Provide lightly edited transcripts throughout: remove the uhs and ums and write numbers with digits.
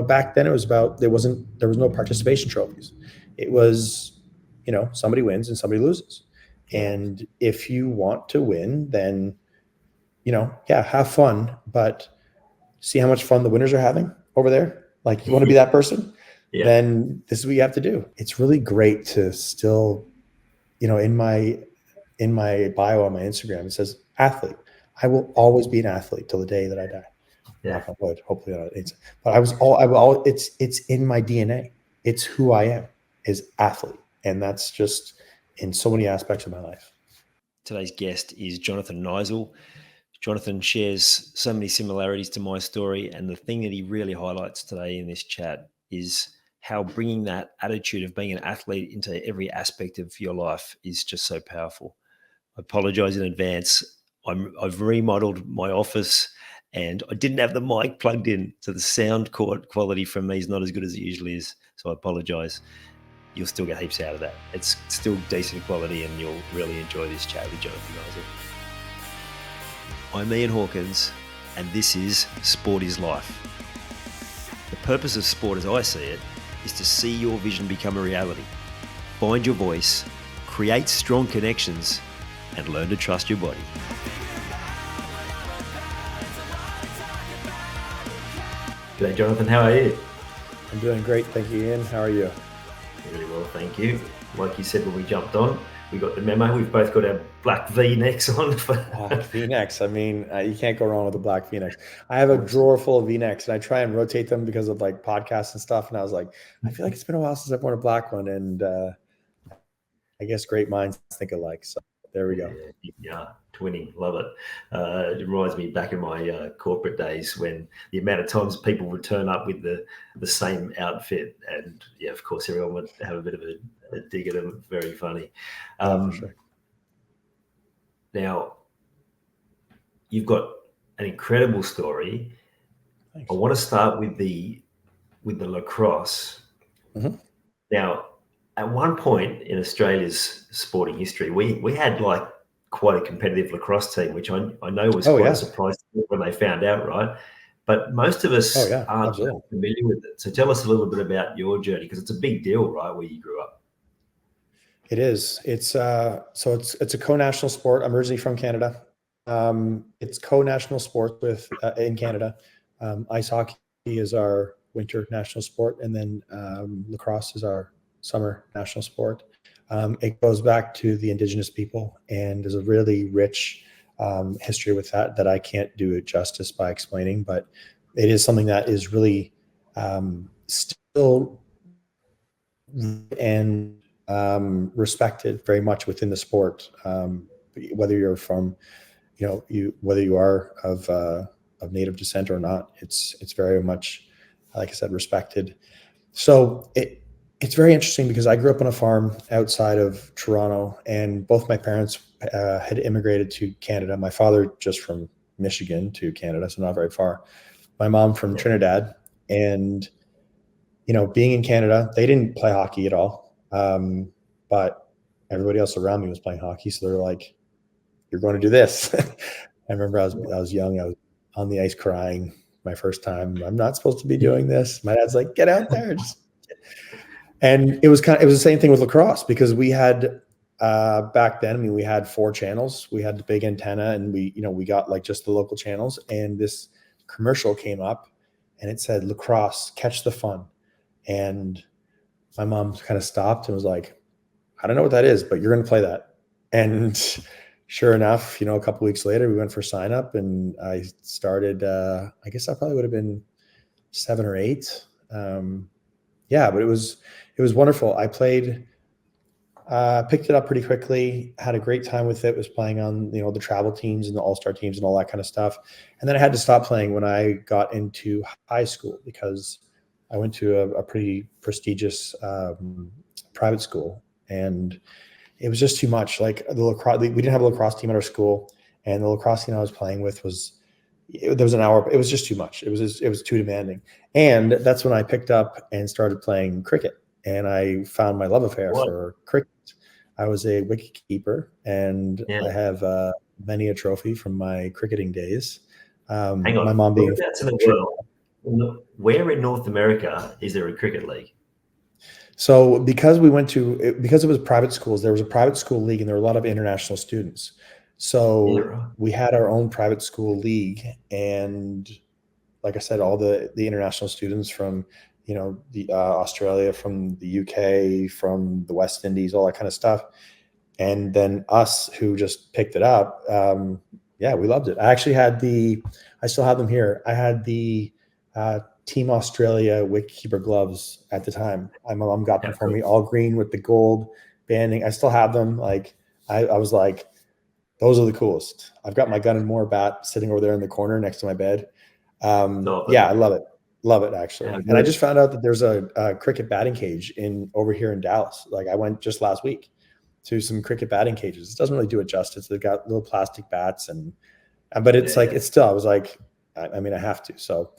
back then it was about, there was no participation trophies. It was, somebody wins and somebody loses. Yeah. And if you want to win, then, yeah, have fun, but see how much fun the winners are having over there. Like, you want to be that person, Yeah. then this is what you have to do. It's really great to still, in my bio on my Instagram, it says athlete. I will always be an athlete till the day that I die. Yeah. Knock on wood. Hopefully not. But I will all, it's in my DNA. It's who I am, is athlete. And that's just in so many aspects of my life. Today's guest is Jonathan Niziol. Jonathan shares so many similarities to my story, and the thing that he really highlights today in this chat is how bringing that attitude of being an athlete into every aspect of your life is just so powerful. I apologize in advance. I've remodeled my office and I didn't have the mic plugged in, so the sound quality from me is not as good as it usually is, so I apologize. You'll still get heaps out of that. It's still decent quality and you'll really enjoy this chat with Jonathan Niziol. I'm Ian Hawkins, and this is Sport is Life. The purpose of sport, as I see it, is to see your vision become a reality. Find your voice, create strong connections, and learn to trust your body. G'day, Jonathan. How are you? I'm doing great. Thank you, Ian. How are you? Really well, thank you. Like you said when we jumped on, we got the memo. We've both got our black V-necks on. Black V-necks. I mean, you can't go wrong with a black V-necks. I have a drawer full of V-necks, and I try and rotate them because of like podcasts and stuff. And I was like, I feel like it's been a while since I've worn a black one. And I guess great minds think alike. So there we go. Yeah, twinning, love it. It reminds me back in my corporate days when the amount of times people would turn up with the same outfit, and yeah, of course, everyone would have a bit of a dig at them. Very funny. For sure. Now, you've got an incredible story. Thanks. I want to start with the lacrosse. Mm-hmm. Now, at one point in Australia's sporting history, we had like quite a competitive lacrosse team, which I know was quite a surprise to when they found out, right? But most of us aren't familiar with it. So tell us a little bit about your journey, because it's a big deal, right, where you grew up. It is. It's it's a co-national sport. I'm originally from Canada. It's co-national sport in Canada. Ice hockey is our winter national sport, and then lacrosse is our summer national sport. It goes back to the Indigenous people, and there's a really rich history with that I can't do it justice by explaining, but it is something that is really still and respected very much within the sport, whether you're from, whether you are of Native descent or not. It's very much, like I said, respected. So it's very interesting because I grew up on a farm outside of Toronto, and both my parents had immigrated to Canada. My father just from Michigan to Canada, so not very far. My mom from Trinidad, and being in Canada, they didn't play hockey at all, but everybody else around me was playing hockey. So they're like, "You're going to do this." I remember I was young. I was on the ice crying my first time. I'm not supposed to be doing this. My dad's like, "Get out there." And it was the same thing with lacrosse, because we had back then, I mean, we had 4 channels. We had the big antenna, and we got like just the local channels. And this commercial came up, and it said, "Lacrosse, catch the fun." And my mom kind of stopped and was like, "I don't know what that is, but you're going to play that." And sure enough, a couple of weeks later, we went for sign up, and I started. I guess I probably would have been 7 or 8. Yeah, but it was wonderful. I played, picked it up pretty quickly, had a great time with it, was playing on, the travel teams and the all-star teams and all that kind of stuff. And then I had to stop playing when I got into high school, because I went to a pretty prestigious private school, and it was just too much. Like the lacrosse, we didn't have a lacrosse team at our school, and the lacrosse team I was playing with there was an hour. It was just too much. It was too demanding. And that's when I picked up and started playing cricket, and I found my love affair for cricket. I was a wicket keeper, and I have many a trophy from my cricketing days. Hang on, my mom being that's in the world. Where in North America is there a cricket league? So because it was private schools, there was a private school league and there were a lot of international students. So we had our own private school league, and like I said, all the international students from, the Australia, from the UK, from the West Indies, all that kind of stuff. And then us who just picked it up. We loved it. I still have them here. I had the Team Australia wicketkeeper gloves at the time. My mom got them for me, all green with the gold banding. I still have them. Like I was like, those are the coolest. I've got my Gun and More bat sitting over there in the corner next to my bed. I love it. Love it, actually. And I just found out that there's a cricket batting cage over here in Dallas. Like I went just last week to some cricket batting cages. It doesn't really do it justice. They've got little plastic bats but it's it's still, I was like, I have to. So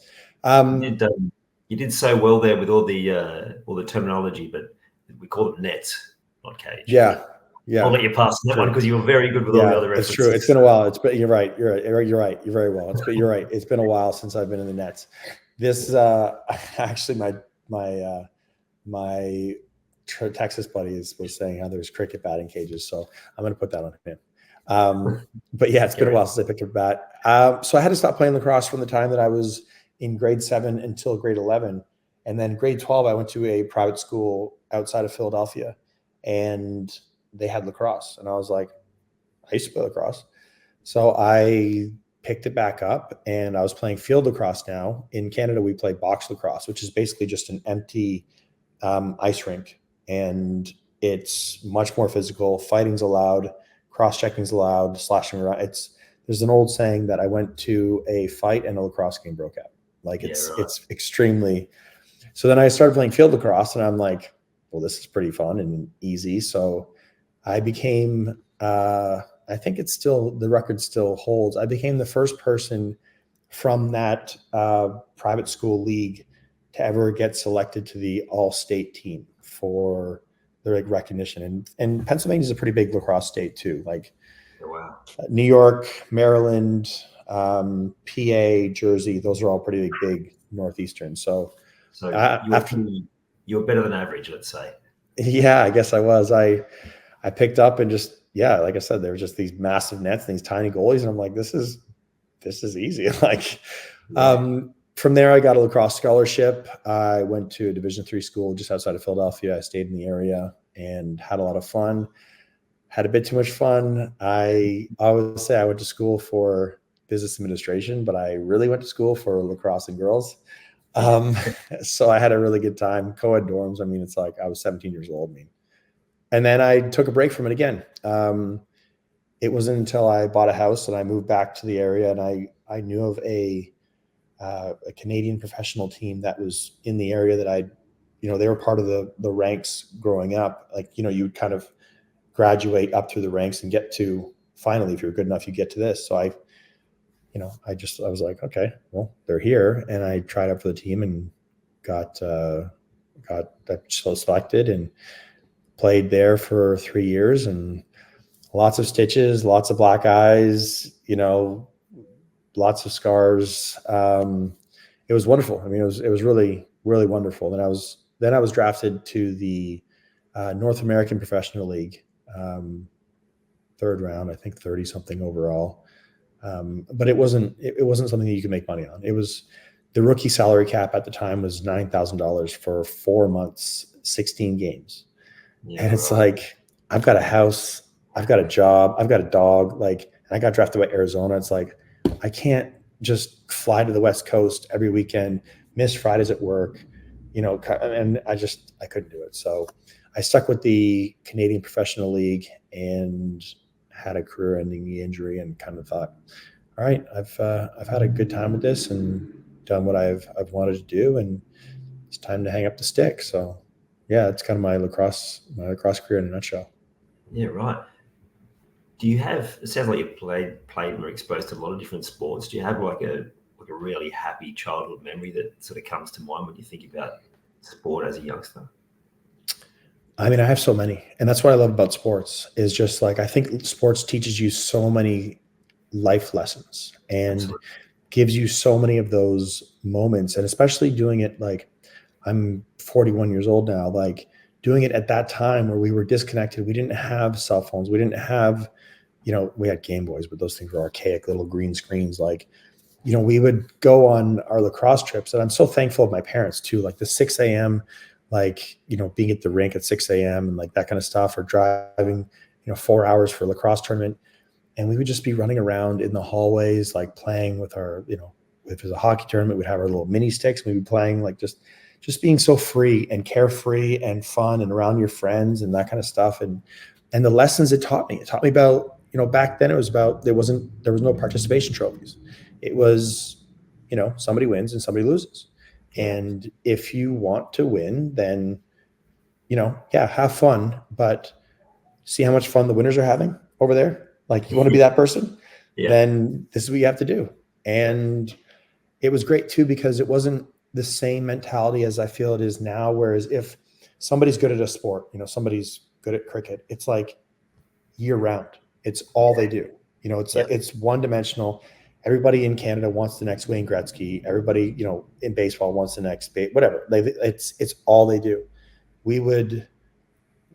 you did so well there with all the terminology, but we call them nets, not cage. Yeah. I'll let you pass that one because you were very good with all the other references. It's true. It's been a while. You're right. You're right. You're very well. You're right. It's been a while since I've been in the nets. This actually my Texas buddy was saying how there's cricket batting cages, so I'm going to put that on him. But yeah, it's been a while since I picked up a bat. So I had to stop playing lacrosse from the time that I was in grade 7 until grade 11, and then grade 12 I went to a private school outside of Philadelphia, and they had lacrosse, and I was like, I used to play lacrosse. So I picked it back up, and I was playing field lacrosse now. In Canada, we play box lacrosse, which is basically just an empty ice rink, and it's much more physical. Fighting's allowed, cross-checking's allowed, slashing around. There's an old saying that I went to a fight and a lacrosse game broke out. Like it's extremely. So then I started playing field lacrosse, and I'm like, well, this is pretty fun and easy. So I became, I think the record still holds. I became the first person from that private school league to ever get selected to the all-state team for their recognition. And Pennsylvania is a pretty big lacrosse state too. Like New York, Maryland, PA, Jersey, those are all pretty big Northeastern. So you're better than average, let's say. Yeah, I guess I was. I picked up and just, like I said, there were just these massive nets, these tiny goalies. And I'm like, this is easy. From there, I got a lacrosse scholarship. I went to a Division III school just outside of Philadelphia. I stayed in the area and had a lot of fun. Had a bit too much fun. I always say I went to school for business administration, but I really went to school for lacrosse and girls. So I had a really good time. Co-ed dorms. I mean, it's like I was 17 years old. And then I took a break from it again. It wasn't until I bought a house and I moved back to the area, and I knew of a Canadian professional team that was in the area that they were part of the ranks growing up. Like, you'd kind of graduate up through the ranks and get to, finally, if you're good enough, you get to this. So I was like, okay, well, they're here. And I tried out for the team and got selected and played there for 3 years, and lots of stitches, lots of black eyes, lots of scars. It was wonderful. I mean, it was really, really wonderful. Then I was drafted to the North American Professional League, third round, I think 30 something overall. But it wasn't something that you could make money on. It was, the rookie salary cap at the time was $9,000 for 4 months, 16 games. Yeah. And it's like, I've got a house, I've got a job, I've got a dog, and I got drafted by Arizona. It's like, I can't just fly to the West Coast every weekend, miss Fridays at work, and I couldn't do it. So I stuck with the Canadian Professional League and had a career-ending knee injury, and kind of thought, all right, I've had a good time with this and done what I've wanted to do, and it's time to hang up the stick. So yeah, it's kind of my lacrosse career in a nutshell. Yeah, right. Do you have? It sounds like you played and were exposed to a lot of different sports. Do you have like a really happy childhood memory that sort of comes to mind when you think about sport as a youngster? I mean, I have so many, and that's what I love about sports. Is just like, I think sports teaches you so many life lessons, and gives you so many of those moments, and especially doing it, like, I'm 41 years old now, like doing it at that time where we were disconnected. We didn't have cell phones. We didn't have, we had Game Boys, but those things were archaic, little green screens. Like, we would go on our lacrosse trips, and I'm so thankful of my parents too, like the 6 a.m., like, being at the rink at 6 a.m. and like that kind of stuff, or driving, 4 hours for a lacrosse tournament. And we would just be running around in the hallways, like playing with our, if it was a hockey tournament, we'd have our little mini sticks. We'd be playing, like just being so free and carefree and fun and around your friends and that kind of stuff. And the lessons it taught me about, back then it was about, there was no participation trophies. It was, somebody wins and somebody loses. And if you want to win, then, have fun, but see how much fun the winners are having over there. Like, you want to be that person, then this is what you have to do. And it was great too, because it wasn't the same mentality as I feel it is now. Whereas if somebody's good at a sport, somebody's good at cricket, it's like year round. It's all they do. It's one dimensional. Everybody in Canada wants the next Wayne Gretzky. Everybody, in baseball wants the next, whatever. It's all they do.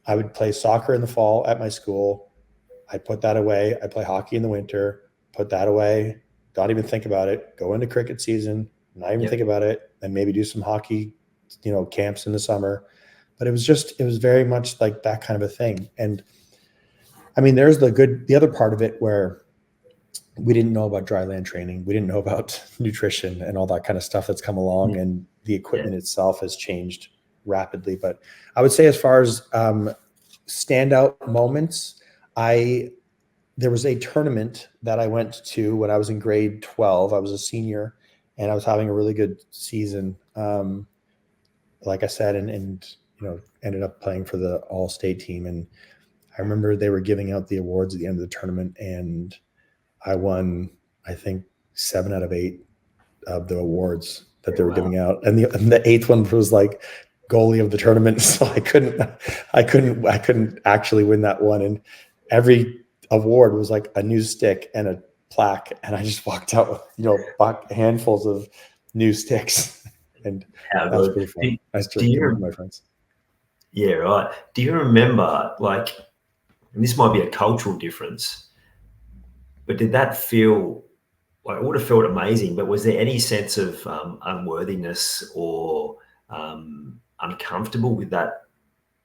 I would play soccer in the fall at my school. I'd put that away. I'd play hockey in the winter, put that away, don't even think about it, go into cricket season, not even think about it, and maybe do some hockey, camps in the summer. But it was very much like that kind of a thing. And I mean, there's the other part of it where we didn't know about dry land training. We didn't know about nutrition and all that kind of stuff that's come along. And the equipment itself has changed rapidly. But I would say, as far as standout moments, there was a tournament that I went to when I was in grade 12. I was a senior and I was having a really good season. Like I said, and ended up playing for the all-state team. And I remember they were giving out the awards at the end of the tournament, and I won, I think, 7 out of 8 of the awards that they were giving out. And the 8th one was like goalie of the tournament. So I couldn't actually win that one. And every award was like a new stick and a plaque. And I just walked out with, handfuls of new sticks. And that was pretty fun. I still give it to my friends. Yeah, right. Do you remember, like, and this might be a cultural difference, but did that feel like, it would have felt amazing, but was there any sense of unworthiness or uncomfortable with that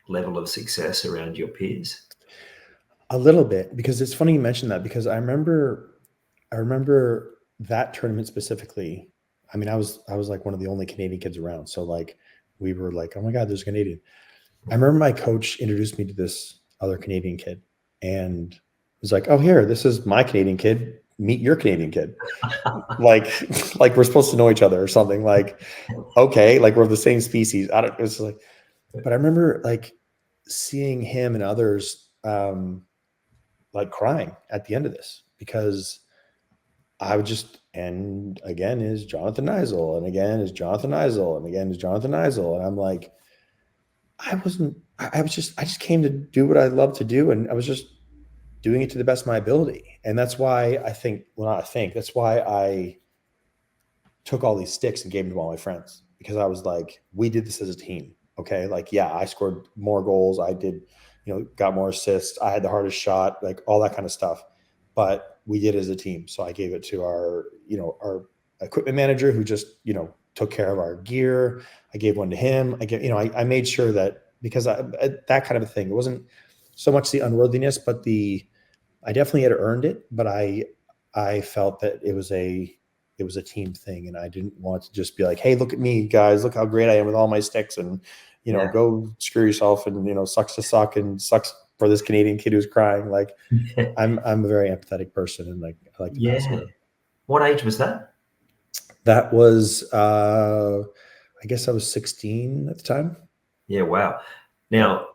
level of success around your peers? A little bit, because it's funny you mentioned that, because I remember that tournament specifically. I mean, I was like one of the only Canadian kids around. So like, we were like, oh my God, there's a Canadian. I remember my coach introduced me to this other Canadian kid and was like, oh, here, this is my Canadian kid. Meet your Canadian kid. like we're supposed to know each other or something. Like, okay, like we're the same species. It's like, but I remember like seeing him and others like crying at the end of this, because I would just, and again is Jonathan Niziol, and again is Jonathan Niziol, and again is Jonathan Niziol. And I'm like, I just came to do what I love to do. And I was just doing it to the best of my ability. And that's why that's why I took all these sticks and gave them to all my friends, because I was like, we did this as a team. Okay. Like, yeah, I scored more goals. I did, got more assists. I had the hardest shot, like all that kind of stuff, but we did it as a team. So I gave it to our equipment manager, who just, took care of our gear. I gave one to him. I made sure that, because that kind of a thing, it wasn't so much the unworthiness, but I definitely had earned it, but I felt that it was a team thing. And I didn't want to just be like, hey, look at me, guys, look how great I am with all my sticks. And, go screw yourself, and, sucks to suck, and sucks for this Canadian kid who's crying. Like, I'm a very empathetic person, and like, I like to pass it. What age was that? That was, I guess I was 16 at the time. Yeah. Wow. Now,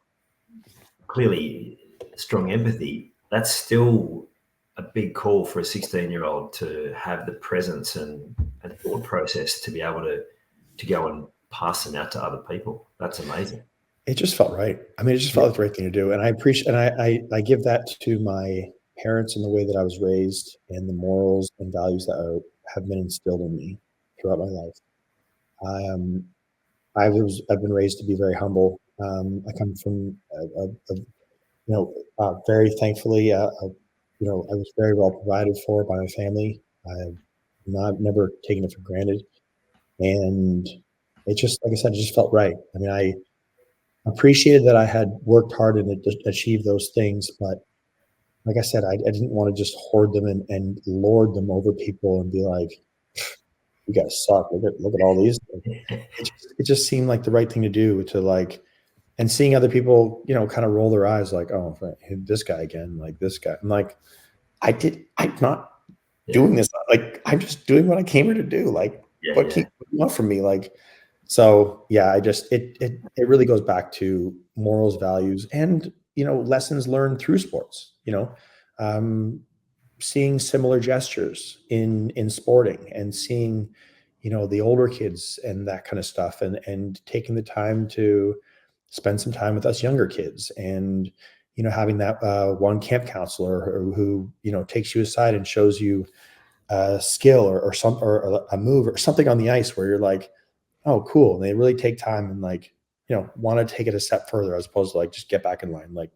clearly strong empathy. That's still a big call for a 16-year-old to have the presence and thought process to be able to go and pass them out to other people. That's amazing. It just felt right. I mean, it just felt like the right thing to do. And I appreciate, and I give that to my parents and the way that I was raised and the morals and values that have been instilled in me throughout my life. I've been raised to be very humble. I come from very thankfully, I was very well provided for by my family. I've never taken it for granted, and it just, like I said, it just felt right. I mean, I appreciated that I had worked hard and achieved those things, but like I said, I didn't want to just hoard them and lord them over people and be like, "You guys suck. Look at all these." It just seemed like the right thing to do to like, and seeing other people, kind of roll their eyes like, "Oh, this guy again, like this guy." I'm like, I'm not doing this. Like, I'm just doing what I came here to do. Like, what do you want from me? Like, so yeah, it really goes back to morals, values, and, lessons learned through sports, seeing similar gestures in sporting and seeing, the older kids and that kind of stuff, and taking the time to spend some time with us younger kids, and, having that one camp counselor who, takes you aside and shows you a skill or a move or something on the ice where you're like, oh, cool. And they really take time and like, want to take it a step further as opposed to like, just get back in line, like,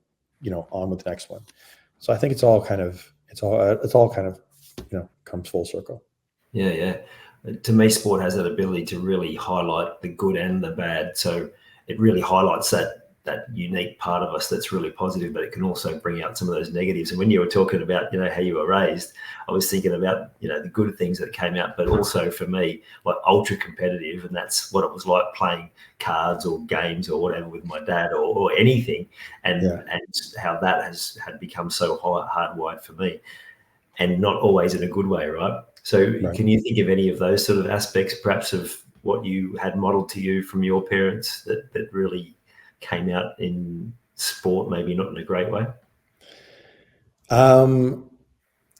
on with the next one. So I think it's all kind of comes full circle. Yeah. To me, sport has that ability to really highlight the good and the bad. So it really highlights that unique part of us that's really positive, but it can also bring out some of those negatives. And when you were talking about, how you were raised, I was thinking about, the good things that came out, but also for me, like ultra competitive. And that's what it was like playing cards or games or whatever with my dad or anything. And how that had become so hardwired for me, and not always in a good way, right? So Can you think of any of those sort of aspects, perhaps of what you had modeled to you from your parents that really came out in sport, maybe not in a great way?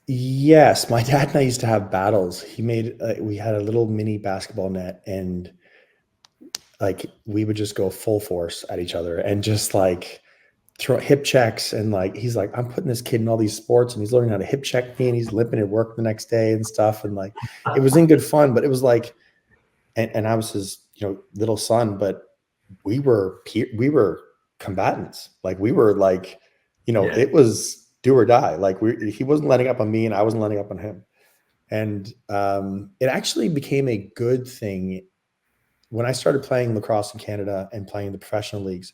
Yes, my dad and I used to have battles. We had a little mini basketball net, and like we would just go full force at each other and just like throw hip checks. And like, he's like, I'm putting this kid in all these sports and he's learning how to hip check me, and he's limping at work the next day and stuff. And like, it was in good fun, but it was like, and I was his, little son, but we were combatants. Like we were like, it was do or die. Like he wasn't letting up on me and I wasn't letting up on him. And it actually became a good thing when I started playing lacrosse in Canada and playing the professional leagues.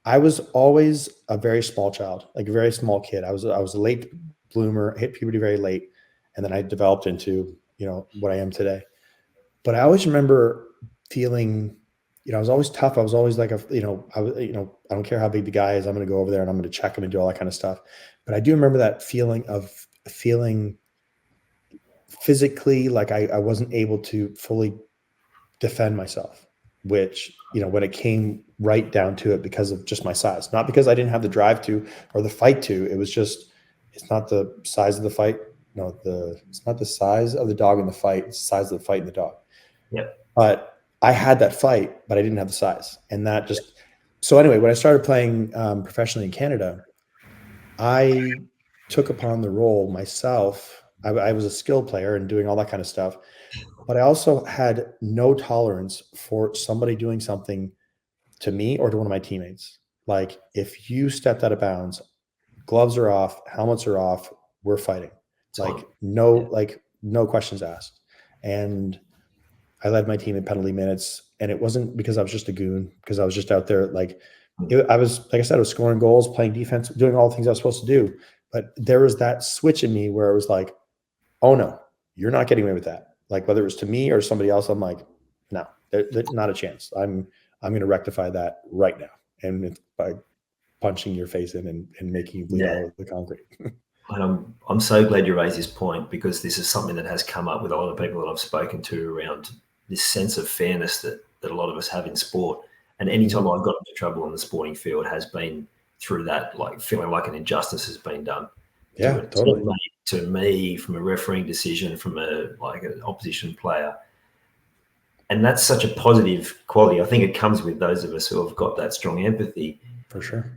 I was always a very small child, like a very small kid. I was a late bloomer, hit puberty very late, and then I developed into, what I am today. But I always remember feeling, I was always tough. I was always like I don't care how big the guy is, I'm going to go over there and I'm going to check him and do all that kind of stuff. But I do remember that feeling physically like I wasn't able to fully defend myself, which, when it came right down to it, because of just my size, not because I didn't have the drive to or the fight to. It was just, it's not the size of the fight. No, it's not the size of the dog in the fight. It's the size of the fight in the dog. Yeah. But I had that fight, but I didn't have the size. And that just, so anyway, when I started playing professionally in Canada, I took upon the role myself. I was a skilled player and doing all that kind of stuff. But I also had no tolerance for somebody doing something to me or to one of my teammates. Like if you stepped out of bounds, gloves are off, helmets are off, we're fighting. Like no questions asked. And I led my team in penalty minutes, and it wasn't because I was just a goon, because I was just out there. I was, like I said, I was scoring goals, playing defense, doing all the things I was supposed to do. But there was that switch in me where it was like, oh no, you're not getting away with that. Like whether it was to me or somebody else, I'm like, no, there's not a chance. I'm going to rectify that right now, and it's by punching your face in and making you bleed all over the concrete. And I'm so glad you raised this point, because this is something that has come up with a lot of people that I've spoken to around this sense of fairness that a lot of us have in sport. And anytime I've got into trouble in the sporting field has been through that, like feeling like an injustice has been done. Yeah, totally. To me, from a refereeing decision, from an opposition player. And that's such a positive quality. I think it comes with those of us who have got that strong empathy. For sure.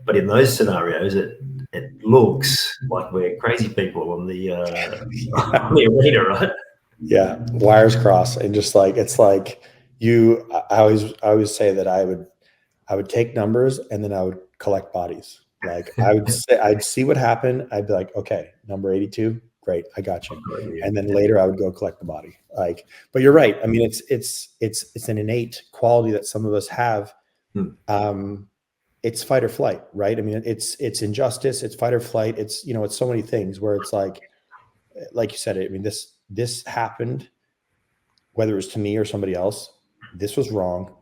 But in those scenarios, it looks like we're crazy people on the arena, right? Yeah, wires cross, and just like it's like I always say that I would take numbers and then I would collect bodies. Like I'd see what happened. I'd be like, okay, number 82, great, I got you. And then later I would go collect the body. Like, but you're right. I mean, it's an innate quality that some of us have. It's fight or flight, right? I mean, it's injustice, it's fight or flight. It's, it's so many things where it's like you said it. I mean, this happened, whether it was to me or somebody else. This was wrong.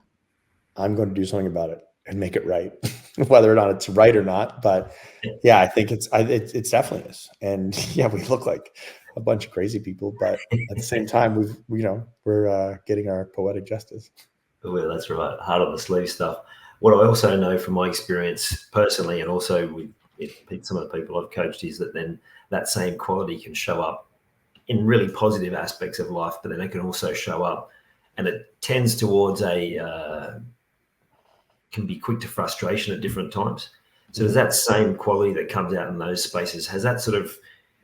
I'm going to do something about it and make it right, whether or not it's right or not. But yeah, I think it's definitely is. And yeah, we look like a bunch of crazy people, but at the same time, we're getting our poetic justice. Well, that's right. Heart on the sleeve stuff. What I also know from my experience personally, and also with some of the people I've coached, is that then that same quality can show up in really positive aspects of life, but then it can also show up, and it tends towards can be quick to frustration at different times. So does that same quality that comes out in those spaces, has that sort of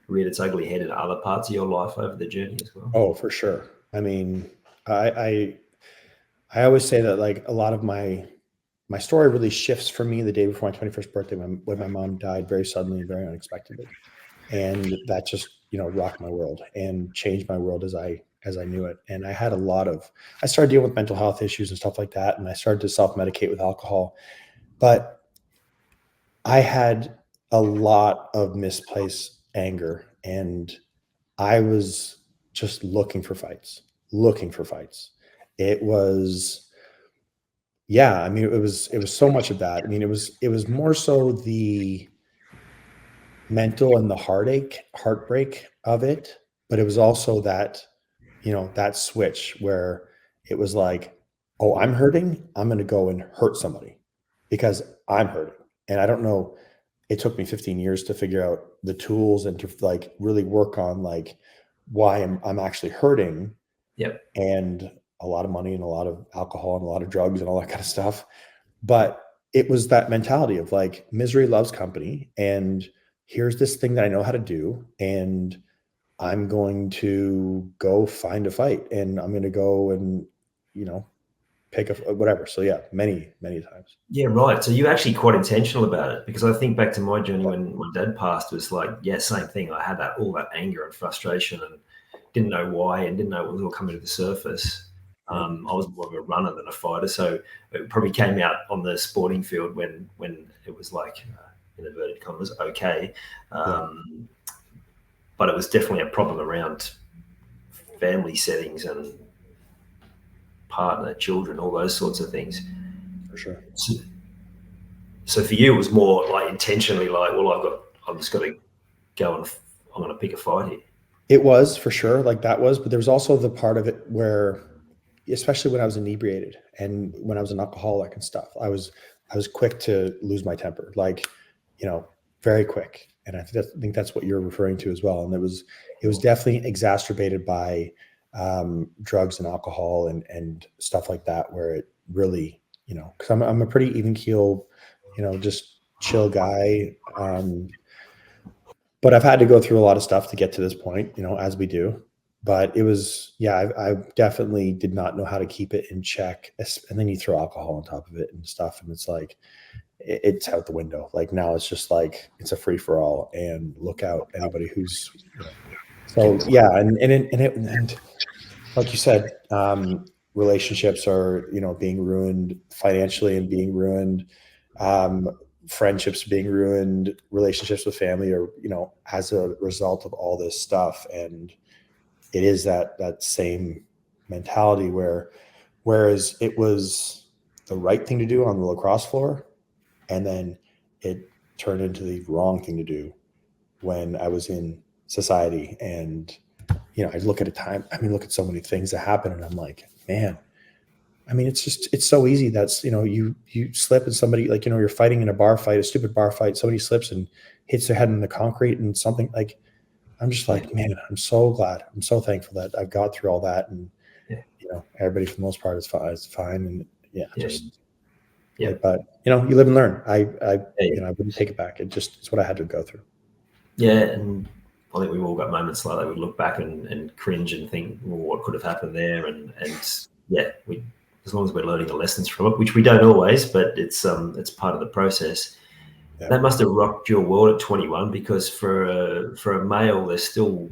reared its ugly head in other parts of your life over the journey as well? Oh, for sure. I mean, I always say that like a lot of my story really shifts for me the day before my 21st birthday when my mom died very suddenly and very unexpectedly. And that just, rocked my world and changed my world as I knew it. And I started dealing with mental health issues and stuff like that. And I started to self-medicate with alcohol, but I had a lot of misplaced anger, and I was just looking for fights. It was, yeah, I mean, it was so much of that. I mean, it was more so the mental and the heartbreak of it, but it was also that, that switch where it was like, oh, I'm hurting, I'm going to go and hurt somebody because I'm hurting. And I don't know, it took me 15 years to figure out the tools and to like really work on like why I'm actually hurting. Yep. And a lot of money and a lot of alcohol and a lot of drugs and all that kind of stuff. But it was that mentality of like misery loves company, and here's this thing that I know how to do, and I'm going to go find a fight, and I'm going to go and, pick whatever. So yeah, many times. Yeah, right. So you're actually quite intentional about it, because I think back to my journey when my dad passed, was like, yeah, same thing. I had all that anger and frustration and didn't know why and didn't know it was all coming to the surface. I was more of a runner than a fighter, so it probably came out on the sporting field when it was like, in inverted commas, okay. But it was definitely a problem around family settings and partner, children, all those sorts of things. For sure. So for you, it was more like intentionally like, well, I've just got to go and I'm going to pick a fight here. It was for sure like that was, but there was also the part of it where, especially when I was inebriated and when I was an alcoholic and stuff, I was quick to lose my temper, like, very quick. And I think that's what you're referring to as well. And it was definitely exacerbated by drugs and alcohol and stuff like that, where it really, because I'm a pretty even keel, just chill guy. But I've had to go through a lot of stuff to get to this point, as we do. But it was, yeah, I definitely did not know how to keep it in check. And then you throw alcohol on top of it and stuff, and it's like, it's out the window. Like now it's just like, it's a free for all, and look out anybody who's, so yeah. And like you said, relationships are, being ruined financially and being ruined, friendships being ruined, relationships with family are, as a result of all this stuff. And it is that same mentality whereas it was the right thing to do on the lacrosse floor, and then it turned into the wrong thing to do when I was in society. And, I look at so many things that happen, and I'm like, man, I mean, it's so easy. That's, you slip and somebody, like, you're fighting in a bar fight, a stupid bar fight, somebody slips and hits their head in the concrete and something, like, I'm just like, man, I'm so glad. I'm so thankful that I've got through all that. And, everybody for the most part is fine. And but you live and learn. I wouldn't take it back. It's what I had to go through. Yeah. And I think we've all got moments like that. We look back and cringe and think, well, what could have happened there? And yeah, as long as we're learning the lessons from it, which we don't always, but it's part of the process. Yeah. That must have rocked your world at 21, because for a male, they're still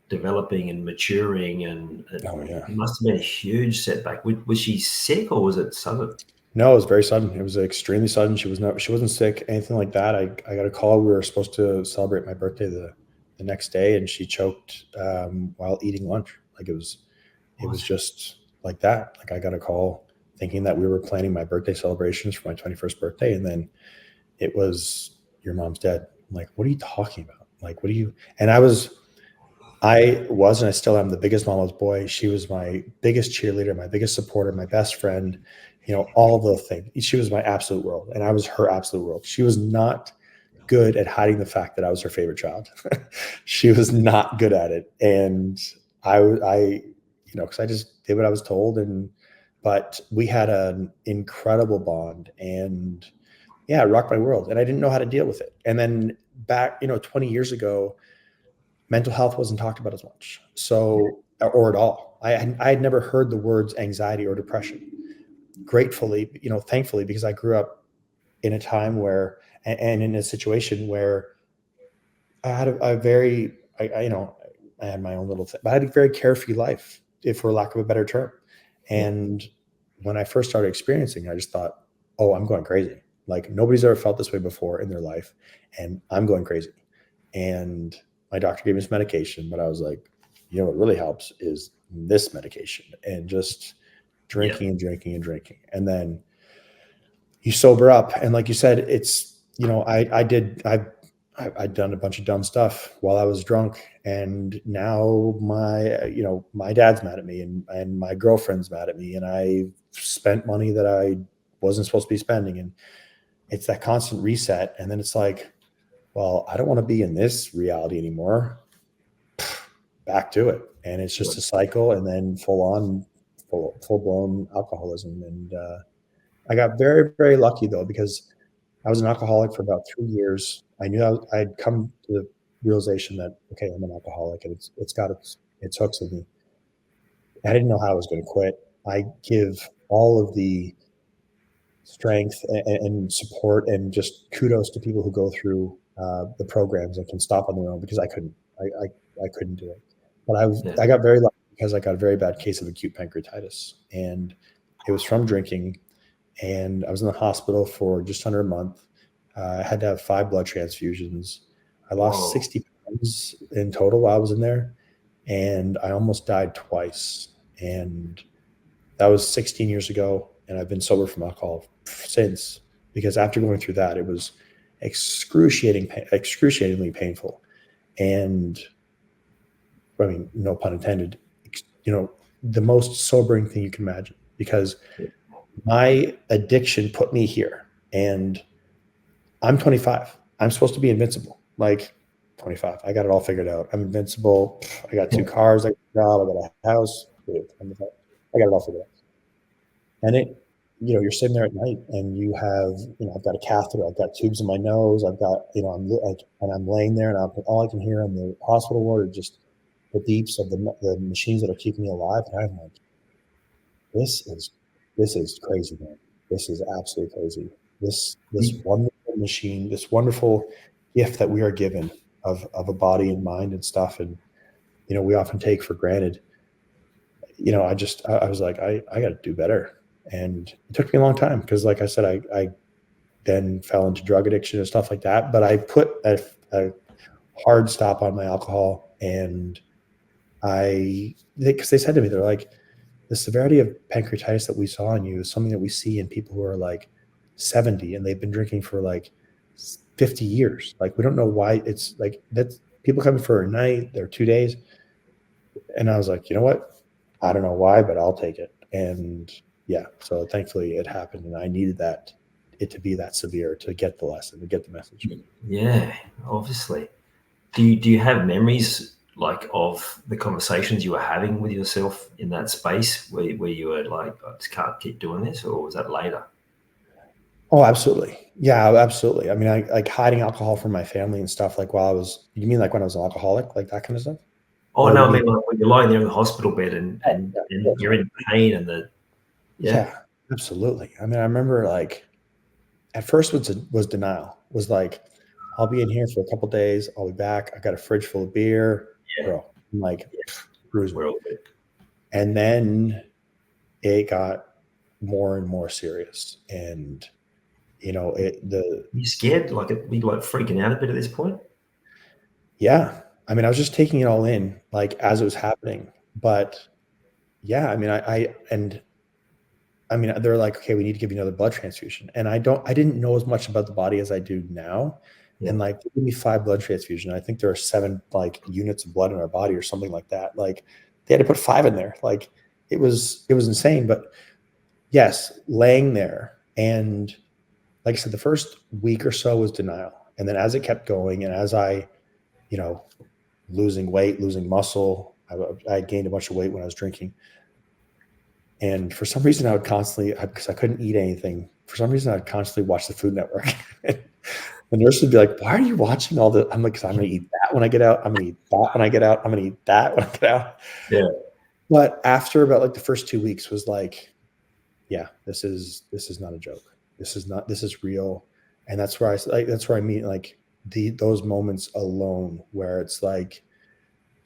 developing and maturing, and it must have been a huge setback. Was she sick, or was it sudden? No, it was very sudden. It was extremely sudden. She wasn't sick, anything like that. I got a call. We were supposed to celebrate my birthday the next day, and she choked while eating lunch. Like it was just like that. Like I got a call thinking that we were planning my birthday celebrations for my 21st birthday, and then it was, your mom's dead. I'm like, what are you talking about? Like, what are you? And I was, and I still am, the biggest mama's boy. She was my biggest cheerleader, my biggest supporter, my best friend, all the things. She was my absolute world, and I was her absolute world. She was not good at hiding the fact that I was her favorite child. She was not good at it. And I because I just did what I was told. But we had an incredible bond, and yeah, it rocked my world, and I didn't know how to deal with it. And then back, 20 years ago, mental health wasn't talked about as much. So, or at all. I had never heard the words anxiety or depression. Gratefully, thankfully, because I grew up in a time where, and in a situation where I had I had my own little thing, but I had a very carefree life, for lack of a better term. And when I first started experiencing, I just thought, oh, I'm going crazy. Like nobody's ever felt this way before in their life, and I'm going crazy. And my doctor gave me some medication, but I was like, what really helps is this medication, and just drinking and drinking and drinking. And then you sober up. And like you said, it's, I'd done a bunch of dumb stuff while I was drunk. And now my dad's mad at me, and my girlfriend's mad at me, and I spent money that I wasn't supposed to be spending. And it's that constant reset. And then it's like, well, I don't want to be in this reality anymore. Back to it. And it's just a cycle, and then full blown alcoholism. And I got very, very lucky though, because I was an alcoholic for about 3 years. I knew I'd come to the realization that, okay, I'm an alcoholic, and it's got its hooks in me. I didn't know how I was going to quit. I give all of the strength and support and just kudos to people who go through the programs and can stop on their own, because I couldn't. I couldn't do it. But I got very lucky, because I got a very bad case of acute pancreatitis, and it was from drinking. And I was in the hospital for just under a month. I had to have 5 blood transfusions. I lost 60 pounds in total while I was in there, and I almost died twice. And that was 16 years ago, and I've been sober from alcohol since, because after going through that, it was excruciatingly painful. And I mean, no pun intended, the most sobering thing you can imagine, because my addiction put me here, and I'm 25. I'm supposed to be invincible. Like 25, I got it all figured out. I'm invincible. I got 2 cars. I got a job. I got a house. I got it all figured out. And you're sitting there at night, and you have, I've got a catheter. I've got tubes in my nose. I've got, I'm laying there, and all I can hear in the hospital ward are just the beeps of the machines that are keeping me alive. And I'm like, this is crazy, man. This is absolutely crazy. This wonderful machine, this wonderful gift that we are given of a body and mind and stuff. And, we often take for granted. I was like, I got to do better. And it took me a long time, because like I said, I then fell into drug addiction and stuff like that. But I put a hard stop on my alcohol, and because they said to me, they're like, the severity of pancreatitis that we saw in you is something that we see in people who are like 70, and they've been drinking for like 50 years. Like, we don't know why. It's like, that's people coming for a night, they're 2 days. And I was like, you know what? I don't know why, but I'll take it. And yeah, so thankfully it happened, and I needed it to be that severe to get the lesson, to get the message. Yeah, obviously. Do you have memories like of the conversations you were having with yourself in that space where you were like, I just can't keep doing this, or was that later? Oh, absolutely. Yeah, absolutely. I mean, I like hiding alcohol from my family and stuff. Like while I was, you mean like when I was an alcoholic, like that kind of stuff? Oh Or no, you I mean? mean like when you're lying there in the hospital bed Oh, and yeah, and you're in pain and yeah. yeah, absolutely. I mean, I remember like at first was denial. Was like, I'll be in here for a couple days. I'll be back. I got a fridge full of beer, Yeah. bro. I'm like, Yeah. cruising. We're all good. And then it got more and more serious, and You scared? Like be like freaking out a bit at this point? yeah. I mean, I was just taking it all in, like as it was happening. But yeah, I mean, I mean, they're like, okay, we need to give you another blood transfusion. And I didn't know as much about the body as I do now. Yeah. And like, they give me 5 blood transfusions. I think there are 7 like units of blood in our body or something like that. Like they had to put 5 in there. Like it was insane. But yes, laying there. And like I said, the first week or so was denial. And then as it kept going and as I, you know, losing weight, losing muscle, I gained a bunch of weight when I was drinking. And for some reason, I would constantly, because I couldn't eat anything, for some reason, I'd constantly watch the Food Network. The nurse would be like, why are you watching all the, I'm like, because I'm going to eat that when I get out. I'm going to eat that when I get out. I'm going to eat that when I get out. Yeah. But after about like the first 2 weeks was like, yeah, this is not a joke. This is real. And that's where I mean, like those moments alone where it's like,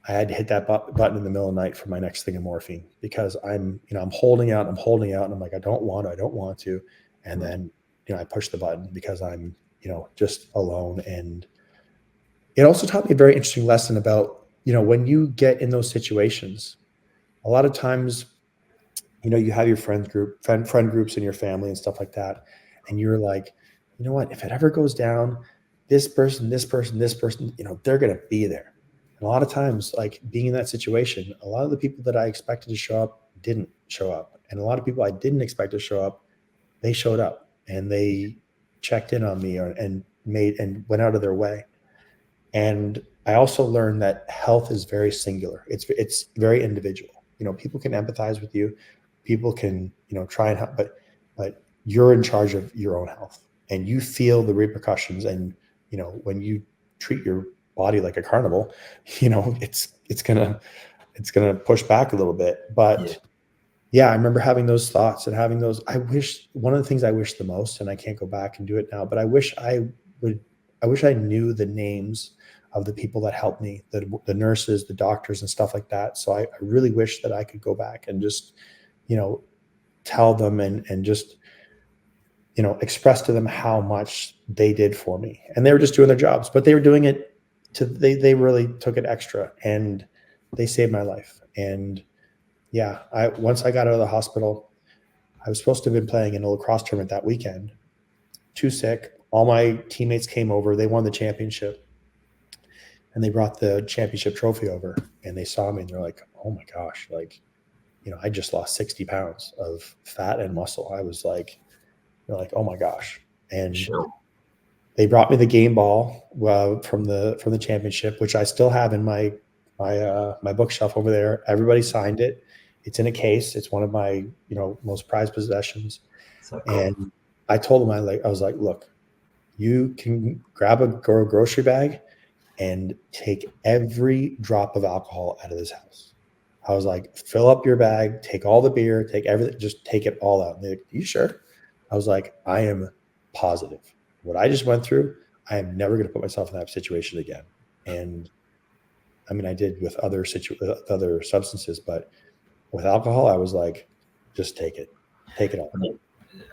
I had to hit that button in the middle of the night for my next thing of morphine because I'm holding out, and I'm like, I don't want to. And then, I push the button because I'm, just alone. And it also taught me a very interesting lesson about, when you get in those situations, a lot of times, you have your friend groups in your family and stuff like that. And you're like, you know what, if it ever goes down, this person, they're going to be there. And a lot of times, like being in that situation, a lot of the people that I expected to show up didn't show up. And a lot of people I didn't expect to show up, they showed up and they checked in on me and went out of their way. And I also learned that health is very singular. It's very individual. People can empathize with you. People can, try and help, but you're in charge of your own health and you feel the repercussions. And, when you treat your body like a carnival, it's gonna push back a little bit. But yeah, I remember having those thoughts and having those. One of the things I wish the most, and I can't go back and do it now, but I wish I knew the names of the people that helped me, the nurses, the doctors and stuff like that. So I really wish that I could go back and just, tell them and just, express to them how much they did for me. And they were just doing their jobs, but they were doing it they really took it extra and they saved my life. And yeah, once I got out of the hospital, I was supposed to have been playing in a lacrosse tournament that weekend. Too sick. All my teammates came over. They won the championship. And they brought the championship trophy over and they saw me and they're like, oh my gosh, like, I just lost 60 pounds of fat and muscle. I was like, they're like, oh my gosh. And they brought me the game ball from the championship, which I still have in my bookshelf over there. Everybody signed it. It's in a case. It's one of my, most prized possessions. So cool. And I told them, I was like, look, you can grab a grocery bag and take every drop of alcohol out of this house. I was like, fill up your bag, take all the beer, take everything, just take it all out. And they're like, you sure? I was like, I am positive. What I just went through, I am never going to put myself in that situation again. And I mean, I did with other substances, but with alcohol, I was like, just take it all.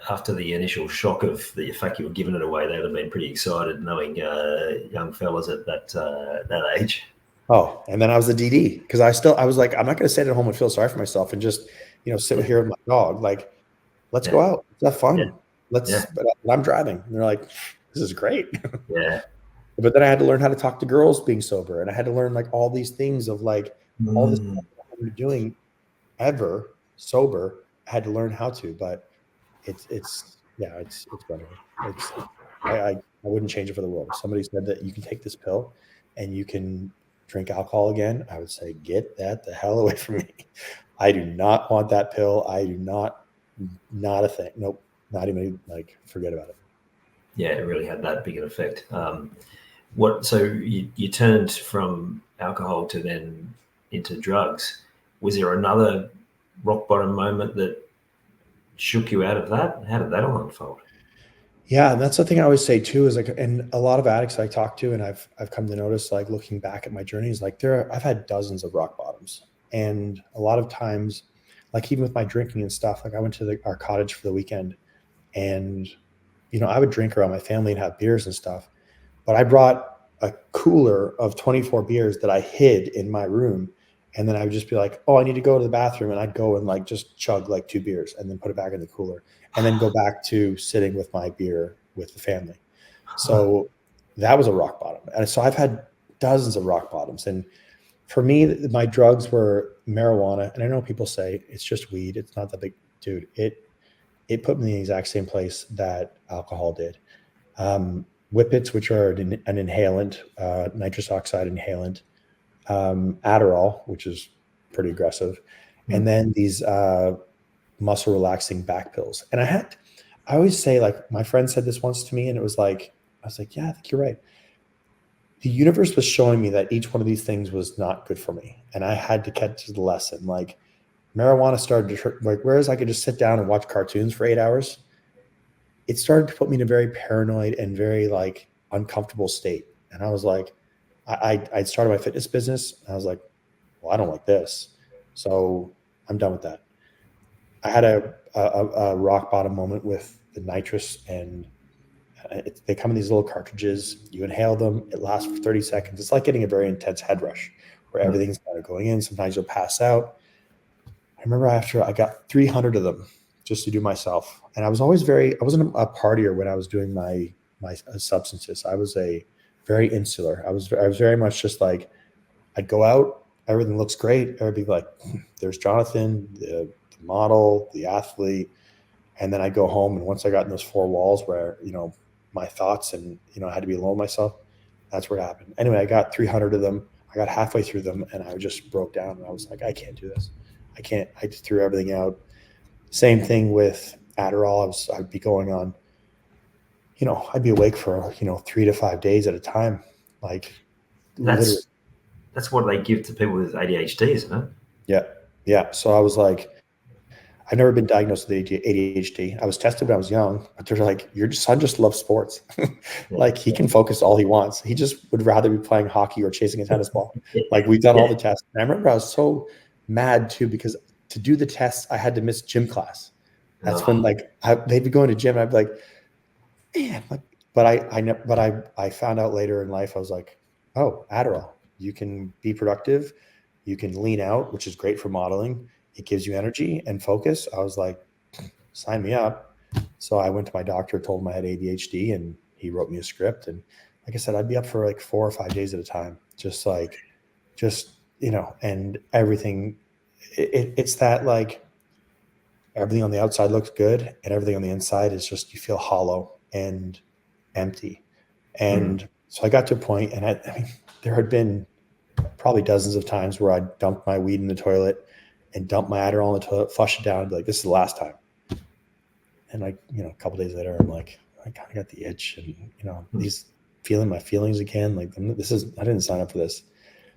After the initial shock of the fact you were giving it away, they'd have been pretty excited knowing young fellas at that age. Oh, and then I was the DD because I was like, I'm not going to sit at home and feel sorry for myself and just, sit here with my dog. Like, let's go out. Let's have fun. But I'm driving. And they're like, this is great. Yeah. But then I had to learn how to talk to girls being sober. And I had to learn like all these things of like all this stuff I'm doing ever sober. I had to learn how to, but it's wonderful. I wouldn't change it for the world. If somebody said that you can take this pill and you can drink alcohol again, I would say, get that the hell away from me. I do not want that pill. I do not a thing. Nope. Not even, like, forget about it. Yeah, it really had that big an effect. So you turned from alcohol to then into drugs. Was there another rock bottom moment that shook you out of that? How did that all unfold? Yeah, and that's the thing I always say too, is like, and a lot of addicts I talk to, and I've come to notice, like looking back at my journeys, like I've had dozens of rock bottoms, and a lot of times, like even with my drinking and stuff, like I went to our cottage for the weekend, and I would drink around my family and have beers and stuff, but I brought a cooler of 24 beers that I hid in my room, and then I would just be like, oh, I need to go to the bathroom, and I'd go and like just chug like 2 beers and then put it back in the cooler, and then go back to sitting with my beer with the family. So that was a rock bottom. And so I've had dozens of rock bottoms. And for me, my drugs were marijuana. And I know people say it's just weed, it's not that big. Dude, it put me in the exact same place that alcohol did. Whippets, which are an inhalant, nitrous oxide inhalant, Adderall, which is pretty aggressive, and then these muscle relaxing back pills. And I always say, like, my friend said this once to me, and it was like, I was like, yeah, I think you're right. The universe was showing me that each one of these things was not good for me, and I had to catch the lesson. Like, marijuana started to hurt, like, whereas I could just sit down and watch cartoons for 8 hours, it started to put me in a very paranoid and very like uncomfortable state. And I was like, I started my fitness business. And I was like, well, I don't like this, so I'm done with that. I had a rock bottom moment with the nitrous, and they come in these little cartridges. You inhale them. It lasts for 30 seconds. It's like getting a very intense head rush where everything's kind of going in. Sometimes you'll pass out. I remember after I got 300 of them just to do myself. And I wasn't a partier when I was doing my substances. I was very insular. I was very much just like, I'd go out, everything looks great. Everybody like, there's Jonathan, the model, the athlete. And then I go home, and once I got in those four walls where, my thoughts and, I had to be alone with myself, that's where it happened. Anyway, I got 300 of them. I got halfway through them, and I just broke down, and I was like, I can't do this. I can't. I just threw everything out. Same thing with Adderall. I'd be going on, I'd be awake for, 3 to 5 days at a time. Like, literally. That's what they give to people with ADHD, isn't it? Yeah. Yeah. So I was like, I've never been diagnosed with ADHD. I was tested when I was young, but they're like, your son just loves sports. Like, he can focus all he wants. He just would rather be playing hockey or chasing a tennis ball. Like, we've done all the tests. And I remember I was so mad too, because to do the tests, I had to miss gym class. That's when they'd be going to gym, and I'd be like, man, but I found out later in life, I was like, oh, Adderall, you can be productive. You can lean out, which is great for modeling. It gives you energy and focus. I was like, sign me up. So I went to my doctor, told him I had ADHD, and he wrote me a script. And like I said, I'd be up for like 4 or 5 days at a time, and everything. It's that, like, everything on the outside looks good, and everything on the inside is just, you feel hollow and empty. And so I got to a point, and I mean, there had been probably dozens of times where I'd dump my weed in the toilet and dump my Adderall in the toilet, flush it down, and be like, this is the last time. And like, a couple days later, I'm like, I kind of got the itch, and these feeling my feelings again. Like, I didn't sign up for this.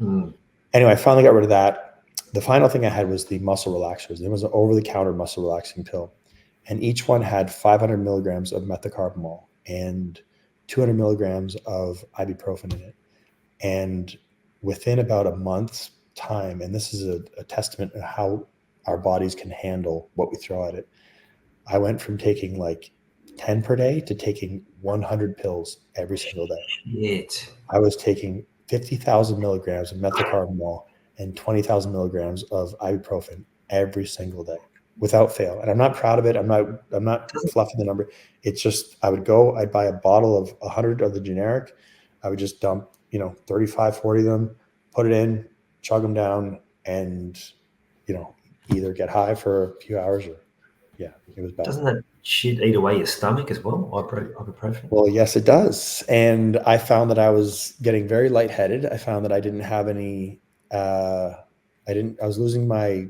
Anyway, I finally got rid of that. The final thing I had was the muscle relaxers. It was an over-the-counter muscle relaxing pill, and each one had 500 milligrams of methocarbamol and 200 milligrams of ibuprofen in it. And within about a month's time, and this is a testament of how our bodies can handle what we throw at it, I went from taking like 10 per day to taking 100 pills every single day. Shit. I was taking 50,000 milligrams of methocarbamol and 20,000 milligrams of ibuprofen every single day without fail. And I'm not proud of it. I'm not fluffing the number. It's just, I'd buy a bottle of 100 of the generic. I would just dump, 35, 40 of them, put it in, chug them down, and, either get high for a few hours or, yeah, it was bad. Doesn't that shit eat away your stomach as well, ibuprofen? Well, yes, it does. And I found that I was getting very lightheaded. I found that I didn't have any, I was losing my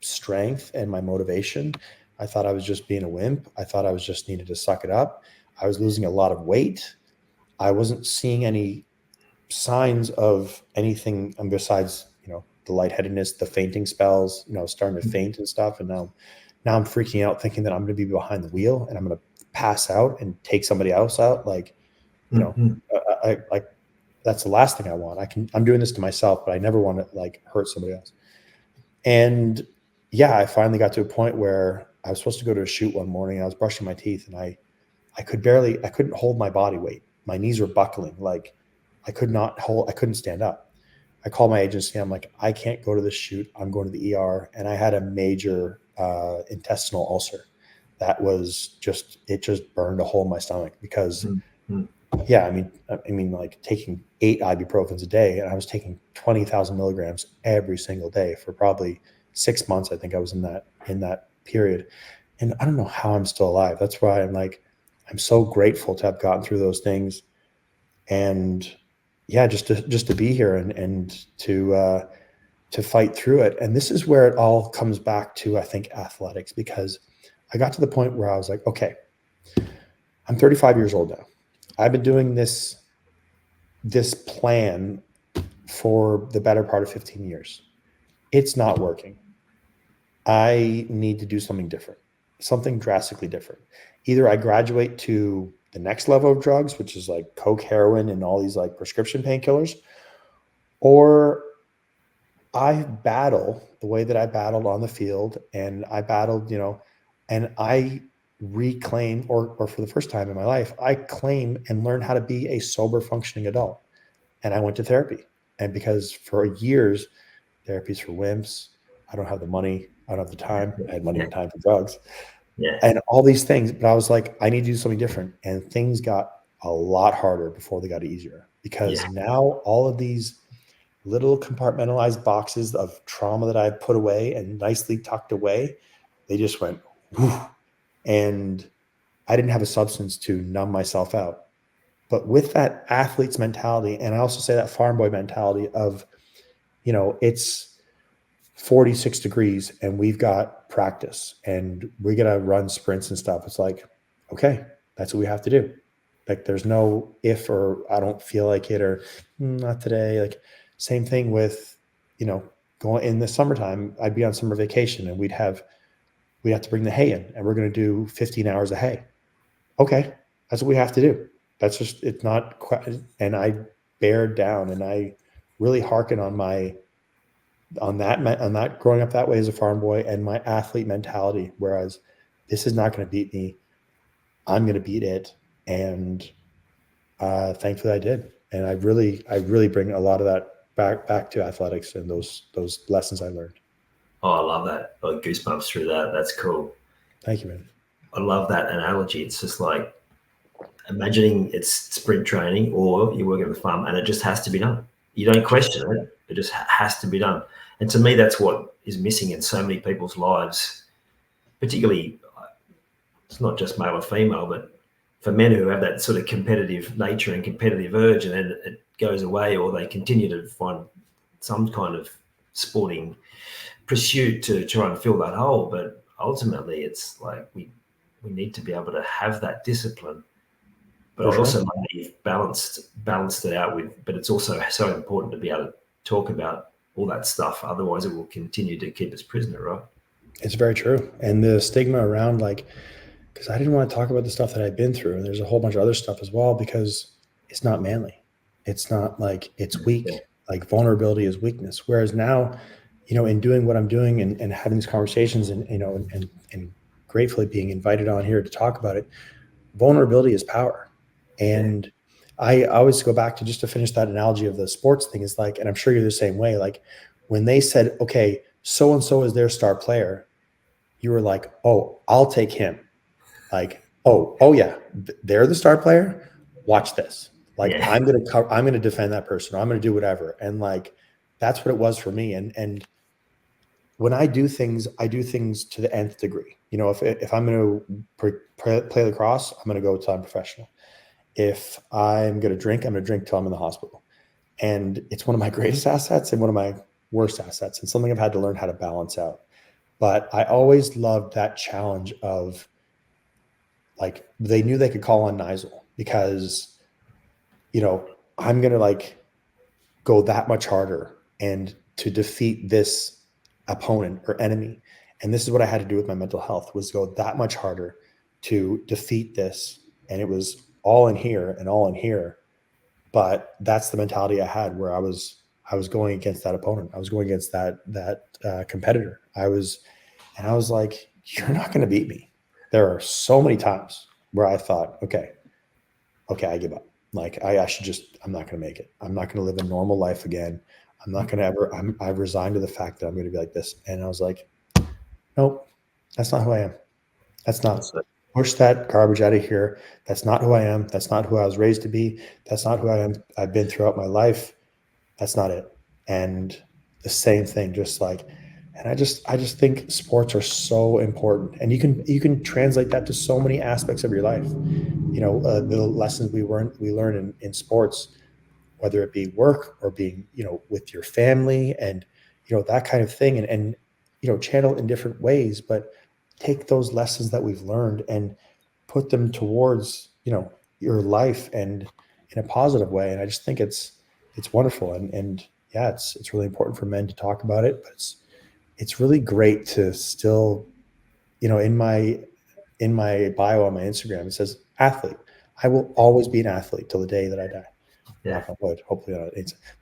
strength and my motivation. I thought I was just being a wimp. I thought I was just needed to suck it up. I was losing a lot of weight. I wasn't seeing any signs of anything besides, the lightheadedness, the fainting spells, starting to faint and stuff. And now I'm freaking out thinking that I'm going to be behind the wheel and I'm going to pass out and take somebody else out. Like, I that's the last thing I want. I'm doing this to myself, but I never want to like hurt somebody else. And yeah, I finally got to a point where I was supposed to go to a shoot one morning. I was brushing my teeth and I couldn't hold my body weight. My knees were buckling. Like I couldn't stand up. I called my agency. I'm like, I can't go to this shoot. I'm going to the ER. And I had a major intestinal ulcer that was it just burned a hole in my stomach because yeah, I mean, like taking 8 ibuprofens a day, and I was taking 20,000 milligrams every single day for probably 6 months. I think I was in that period, and I don't know how I'm still alive. That's why I'm so grateful to have gotten through those things, and yeah, just to be here and to fight through it. And this is where it all comes back to, I think, athletics, because I got to the point where I was like, okay, I'm 35 years old now. I've been doing this plan for the better part of 15 years. It's not working. I need to do something different, something drastically different. Either I graduate to the next level of drugs, which is like coke, heroin, and all these like prescription painkillers, or I battle the way that I battled on the field, and I battled, and I reclaim, or for the first time in my life, I claim and learn how to be a sober, functioning adult. And I went to therapy. And because for years, therapy's for wimps. I don't have the money. I don't have the time. I had money and time for drugs. Yeah. And all these things. But I was like, I need to do something different. And things got a lot harder before they got easier, because now all of these little compartmentalized boxes of trauma that I put away and nicely tucked away, they just went, whew. And I didn't have a substance to numb myself out. But with that athlete's mentality, and I also say that farm boy mentality of, it's 46 degrees and we've got practice and we're going to run sprints and stuff. It's like, okay, that's what we have to do. Like there's no if, or I don't feel like it, or not today. Like same thing with, going in the summertime, I'd be on summer vacation and we'd have to bring the hay in, and we're going to do 15 hours of hay. Okay. That's what we have to do. That's just, it's not quite, and I bear down and I really hearken on that growing up that way as a farm boy and my athlete mentality. Whereas this is not going to beat me. I'm going to beat it. And thankfully I did. And I really bring a lot of that back to athletics and those lessons I learned. Oh, I love that. Oh, goosebumps through that. That's cool. Thank you, man. I love that analogy. It's just like imagining it's sprint training or you're working on the farm and it just has to be done. You don't question it. It just has to be done. And to me, that's what is missing in so many people's lives, particularly, it's not just male or female, but for men who have that sort of competitive nature and competitive urge, and then it goes away, or they continue to find some kind of sporting pursuit to try and fill that hole. But ultimately it's like we need to be able to have that discipline, but I also like you've balanced it out with, but it's also so important to be able to talk about all that stuff, otherwise it will continue to keep us prisoner, right? It's very true. And the stigma around, like, because I didn't want to talk about the stuff that I've been through, and there's a whole bunch of other stuff as well, because it's not manly. It's not like, it's weak. Like vulnerability is weakness. Whereas now, in doing what I'm doing and having these conversations and gratefully being invited on here to talk about it, vulnerability is power. And I always go back to, just to finish that analogy of the sports thing, is like, and I'm sure you're the same way, like when they said, okay, so-and-so is their star player, you were like, oh, I'll take him. Like, oh yeah, they're the star player. Watch this. Like, I'm going to defend that person, or I'm going to do whatever. And like, that's what it was for me. And when I do things to the nth degree. If I'm going to play lacrosse, I'm going to go till I'm professional. If I'm going to drink, I'm going to drink till I'm in the hospital. And it's one of my greatest assets and one of my worst assets, and something I've had to learn how to balance out. But I always loved that challenge of like they knew they could call on Niziol because, you know, I'm going to like go that much harder and to defeat this opponent or enemy. And this is what I had to do with my mental health, was go that much harder to defeat this. And it was all in here and all in here. But that's the mentality I had, where I was going against that opponent. I was going against that competitor. I was like, you're not going to beat me. There are so many times where I thought, okay, I give up. Like I'm not going to make it. I'm not going to live a normal life again. I'm not going to ever, I've resigned to the fact that I'm going to be like this. And I was like, nope, that's not who I am. That's not. Push that garbage out of here. That's not who I am. That's not who I was raised to be. That's not who I am. I've been throughout my life. That's not it. And the same thing, and I just think sports are so important, and you can translate that to so many aspects of your life. You know, the lessons we learn in sports, whether it be work or being, you know, with your family and, you know, that kind of thing, and you know, channel in different ways, but take those lessons that we've learned and put them towards, you know, your life and in a positive way. And I just think it's wonderful. And yeah, it's really important for men to talk about it, but it's really great to still, you know, in my bio on my Instagram, it says athlete. I will always be an athlete till the day that I die. Yeah. Hopefully not.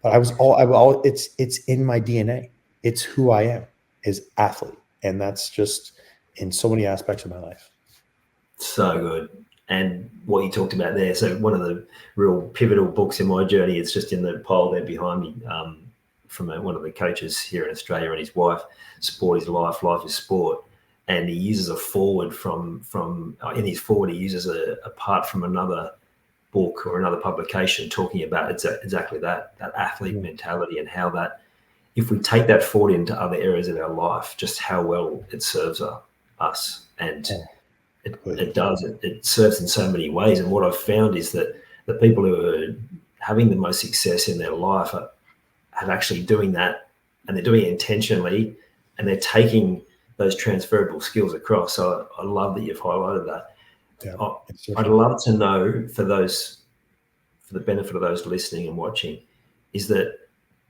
But it's in my DNA. It's who I am, is athlete. And that's just in so many aspects of my life. So good. And what you talked about there, so one of the real pivotal books in my journey, it's just in the pile there behind me, from one of the coaches here in Australia, and his wife, Sport is Life, Life is Sport. And he uses a forward from in his forward, he uses a part from another book or another publication talking about exactly that athlete mentality, and how that, if we take that forward into other areas of our life, just how well it serves us. And it does. It serves in so many ways. And what I've found is that the people who are having the most success in their life are actually doing that, and they're doing it intentionally, and they're taking those transferable skills across. So I love that you've highlighted that. Yeah, I'd love to know, for the benefit of those listening and watching, is that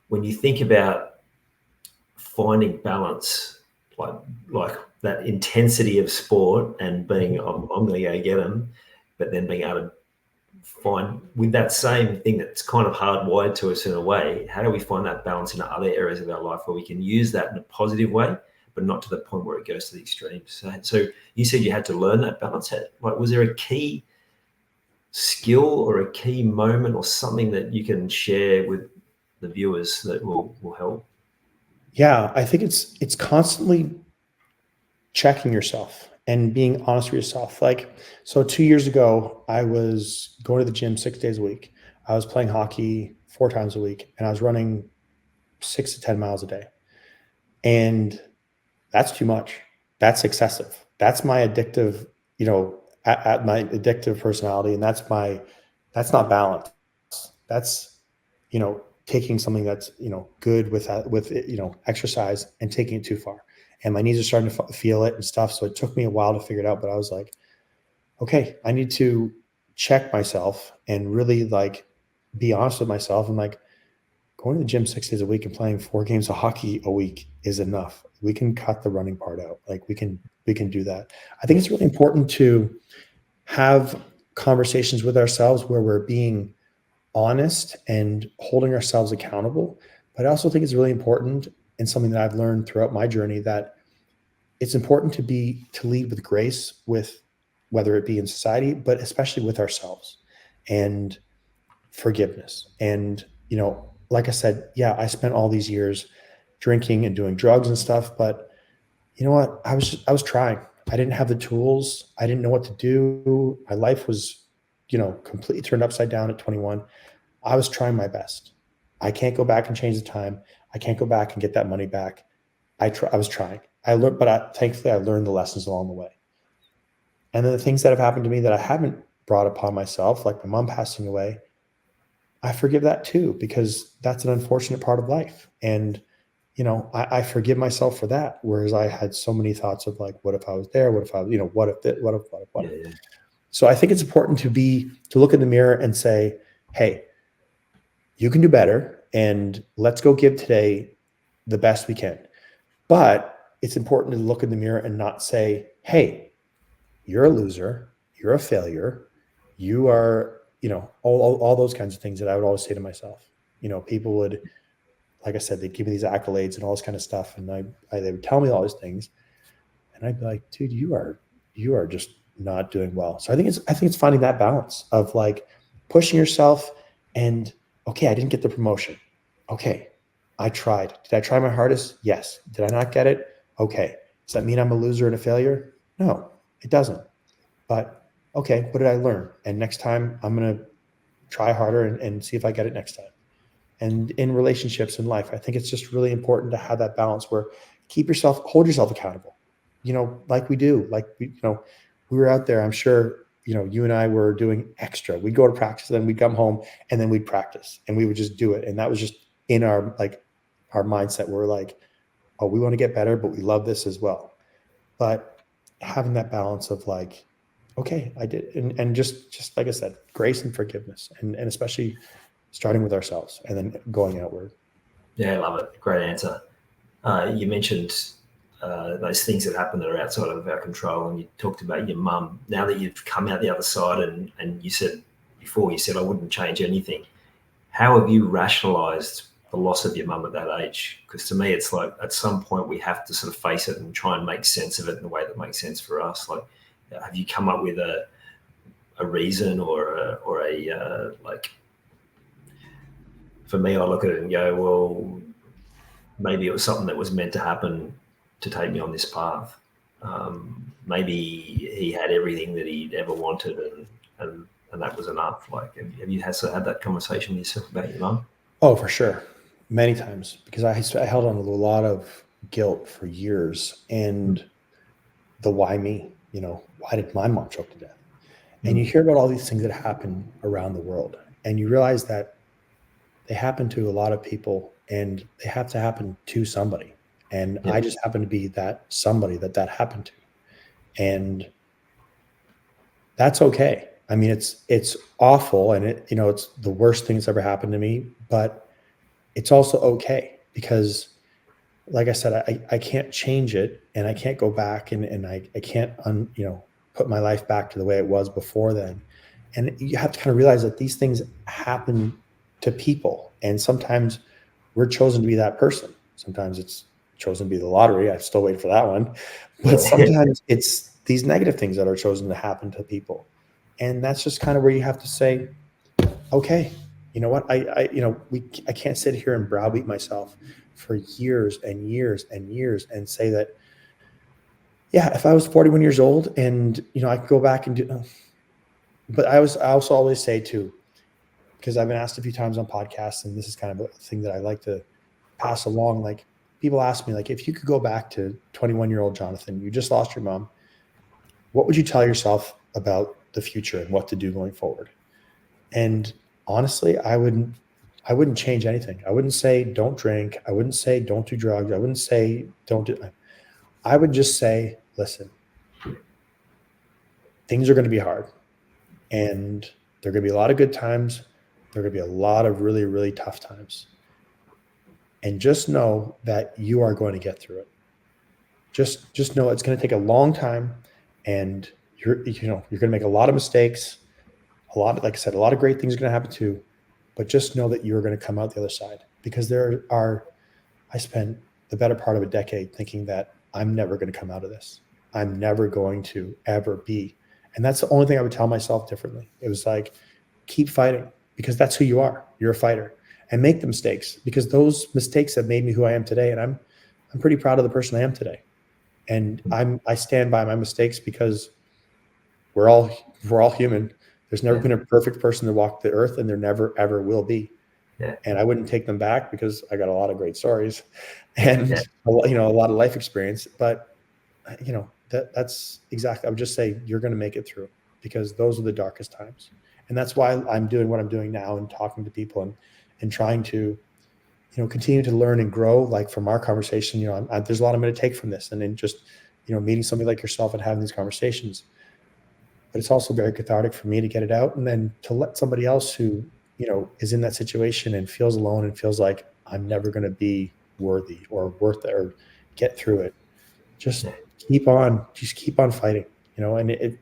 when you think about finding balance, like that intensity of sport and being, I'm going to go get them, but then being able to find, with that same thing that's kind of hardwired to us in a way, how do we find that balance in other areas of our life where we can use that in a positive way, but not to the point where it goes to the extremes? So you said you had to learn that balance. Like, was there a key skill or a key moment or something that you can share with the viewers that will help? Yeah, I think it's constantly checking yourself and being honest with yourself. Like, so 2 years ago, I was going to the gym 6 days a week. I was playing hockey 4 times a week, and I was running 6 to 10 miles a day. And that's too much. That's excessive. That's my addictive, you know, at my addictive personality. And that's not balance. That's, you know, taking something that's, you know, good with, you know, exercise and taking it too far. And my knees are starting to feel it and stuff. So it took me a while to figure it out, but I was like, okay, I need to check myself and really like be honest with myself. And like, going to the gym 6 days a week and playing 4 games of hockey a week is enough. We can cut the running part out. Like we can do that. I think it's really important to have conversations with ourselves where we're being honest and holding ourselves accountable. But I also think it's really important, and something that I've learned throughout my journey, that it's important to lead with grace, with whether it be in society, but especially with ourselves, and forgiveness. And, you know, like I said, yeah, I spent all these years drinking and doing drugs and stuff, but you know what? I was trying. I didn't have the tools. I didn't know what to do. My life was, you know, completely turned upside down at 21. I was trying my best. I can't go back and change the time. I can't go back and get that money back. I was trying. I learned, but thankfully I learned the lessons along the way. And then the things that have happened to me that I haven't brought upon myself, like my mom passing away, I forgive that too, because that's an unfortunate part of life. And, you know, I forgive myself for that. Whereas I had so many thoughts of like, what if I was there? What if I, you know, what if? Yeah. So I think it's important to look in the mirror and say, hey, you can do better, and let's go give today the best we can. But it's important to look in the mirror and not say, hey, you're a loser, you're a failure, you are, all those kinds of things that I would always say to myself. People would, like I said, they'd give me these accolades and all this kind of stuff, and they would tell me all these things, and I'd be like, dude, you are just not doing well. So I think it's finding that balance of like pushing yourself and, okay, I didn't get the promotion. Okay, I tried. Did I try my hardest? Yes. Did I not get it? Okay. Does that mean I'm a loser and a failure? No, it doesn't. But okay, what did I learn? And next time I'm going to try harder and see if I get it next time. And in relationships in life, I think it's just really important to have that balance where hold yourself accountable, like we do, we were out there. I'm sure, you and I were doing extra. We'd go to practice, then we'd come home, and then we'd practice, and we would just do it. And that was just in our mindset. We're like, oh, we want to get better, but we love this as well. But having that balance of like, okay, I did. And just like I said, grace and forgiveness, and especially starting with ourselves and then going outward. Yeah, I love it. Great answer. You mentioned those things that happen that are outside of our control, and you talked about your mum. Now that you've come out the other side, and you said I wouldn't change anything. How have you rationalized the loss of your mum at that age? Because to me, it's like at some point we have to sort of face it and try and make sense of it in a way that makes sense for us. Like, have you come up with a reason or a like? For me, I look at it and go, well, maybe it was something that was meant to happen to take me on this path. Maybe he had everything that he'd ever wanted, and that was enough. Like, have you had that conversation with yourself about your mum? Oh, for sure. Many times, because I held on to a lot of guilt for years, and the why me, why did my mom choke to death? And you hear about all these things that happen around the world, and you realize that they happen to a lot of people, and they have to happen to somebody. And I just happen to be that somebody that happened to. And that's okay. I mean, it's awful, and it's the worst thing that's ever happened to me, but it's also okay, because like I said, I can't change it, and I can't go back and I can't put my life back to the way it was before then. And you have to kind of realize that these things happen to people, and sometimes we're chosen to be that person. Sometimes it's chosen to be the lottery. I still wait for that one, but sometimes it's these negative things that are chosen to happen to people, and that's just kind of where you have to say, okay, you know what, I can't sit here and browbeat myself for years and years and years and say that, yeah, if I was 41 years old and I could go back and do, but I also always say too, because I've been asked a few times on podcasts, and this is kind of a thing that I like to pass along. Like, people ask me, like, if you could go back to 21-year-old Jonathan, you just lost your mom, what would you tell yourself about the future and what to do going forward? And honestly, I wouldn't change anything. I wouldn't say don't drink. I wouldn't say don't do drugs. I wouldn't say don't do. I would just say, listen, things are going to be hard, and there are going to be a lot of good times. There are going to be a lot of really, really tough times. And just know that you are going to get through it. Just know it's going to take a long time, and you're going to make a lot of mistakes. Like I said, a lot of great things are going to happen too, but just know that you're going to come out the other side, because I spent the better part of a decade thinking that I'm never going to come out of this. I'm never going to ever be. And that's the only thing I would tell myself differently. It was like, keep fighting, because that's who you are. You're a fighter, and make the mistakes, because those mistakes have made me who I am today. And I'm pretty proud of the person I am today. And I stand by my mistakes, because we're all human. There's never been a perfect person to walk the earth, and there never, ever will be. Yeah. And I wouldn't take them back, because I got a lot of great stories and a lot of life experience. But that's exactly, I would just say you're going to make it through, because those are the darkest times. And that's why I'm doing what I'm doing now, and talking to people and trying to, continue to learn and grow. Like, from our conversation, there's a lot I'm going to take from this, and then just, meeting somebody like yourself and having these conversations. but it's also very cathartic for me to get it out, and then to let somebody else who, you know, is in that situation and feels alone and feels like I'm never going to be worthy or worth it or get through it. Just keep on fighting, you know, and it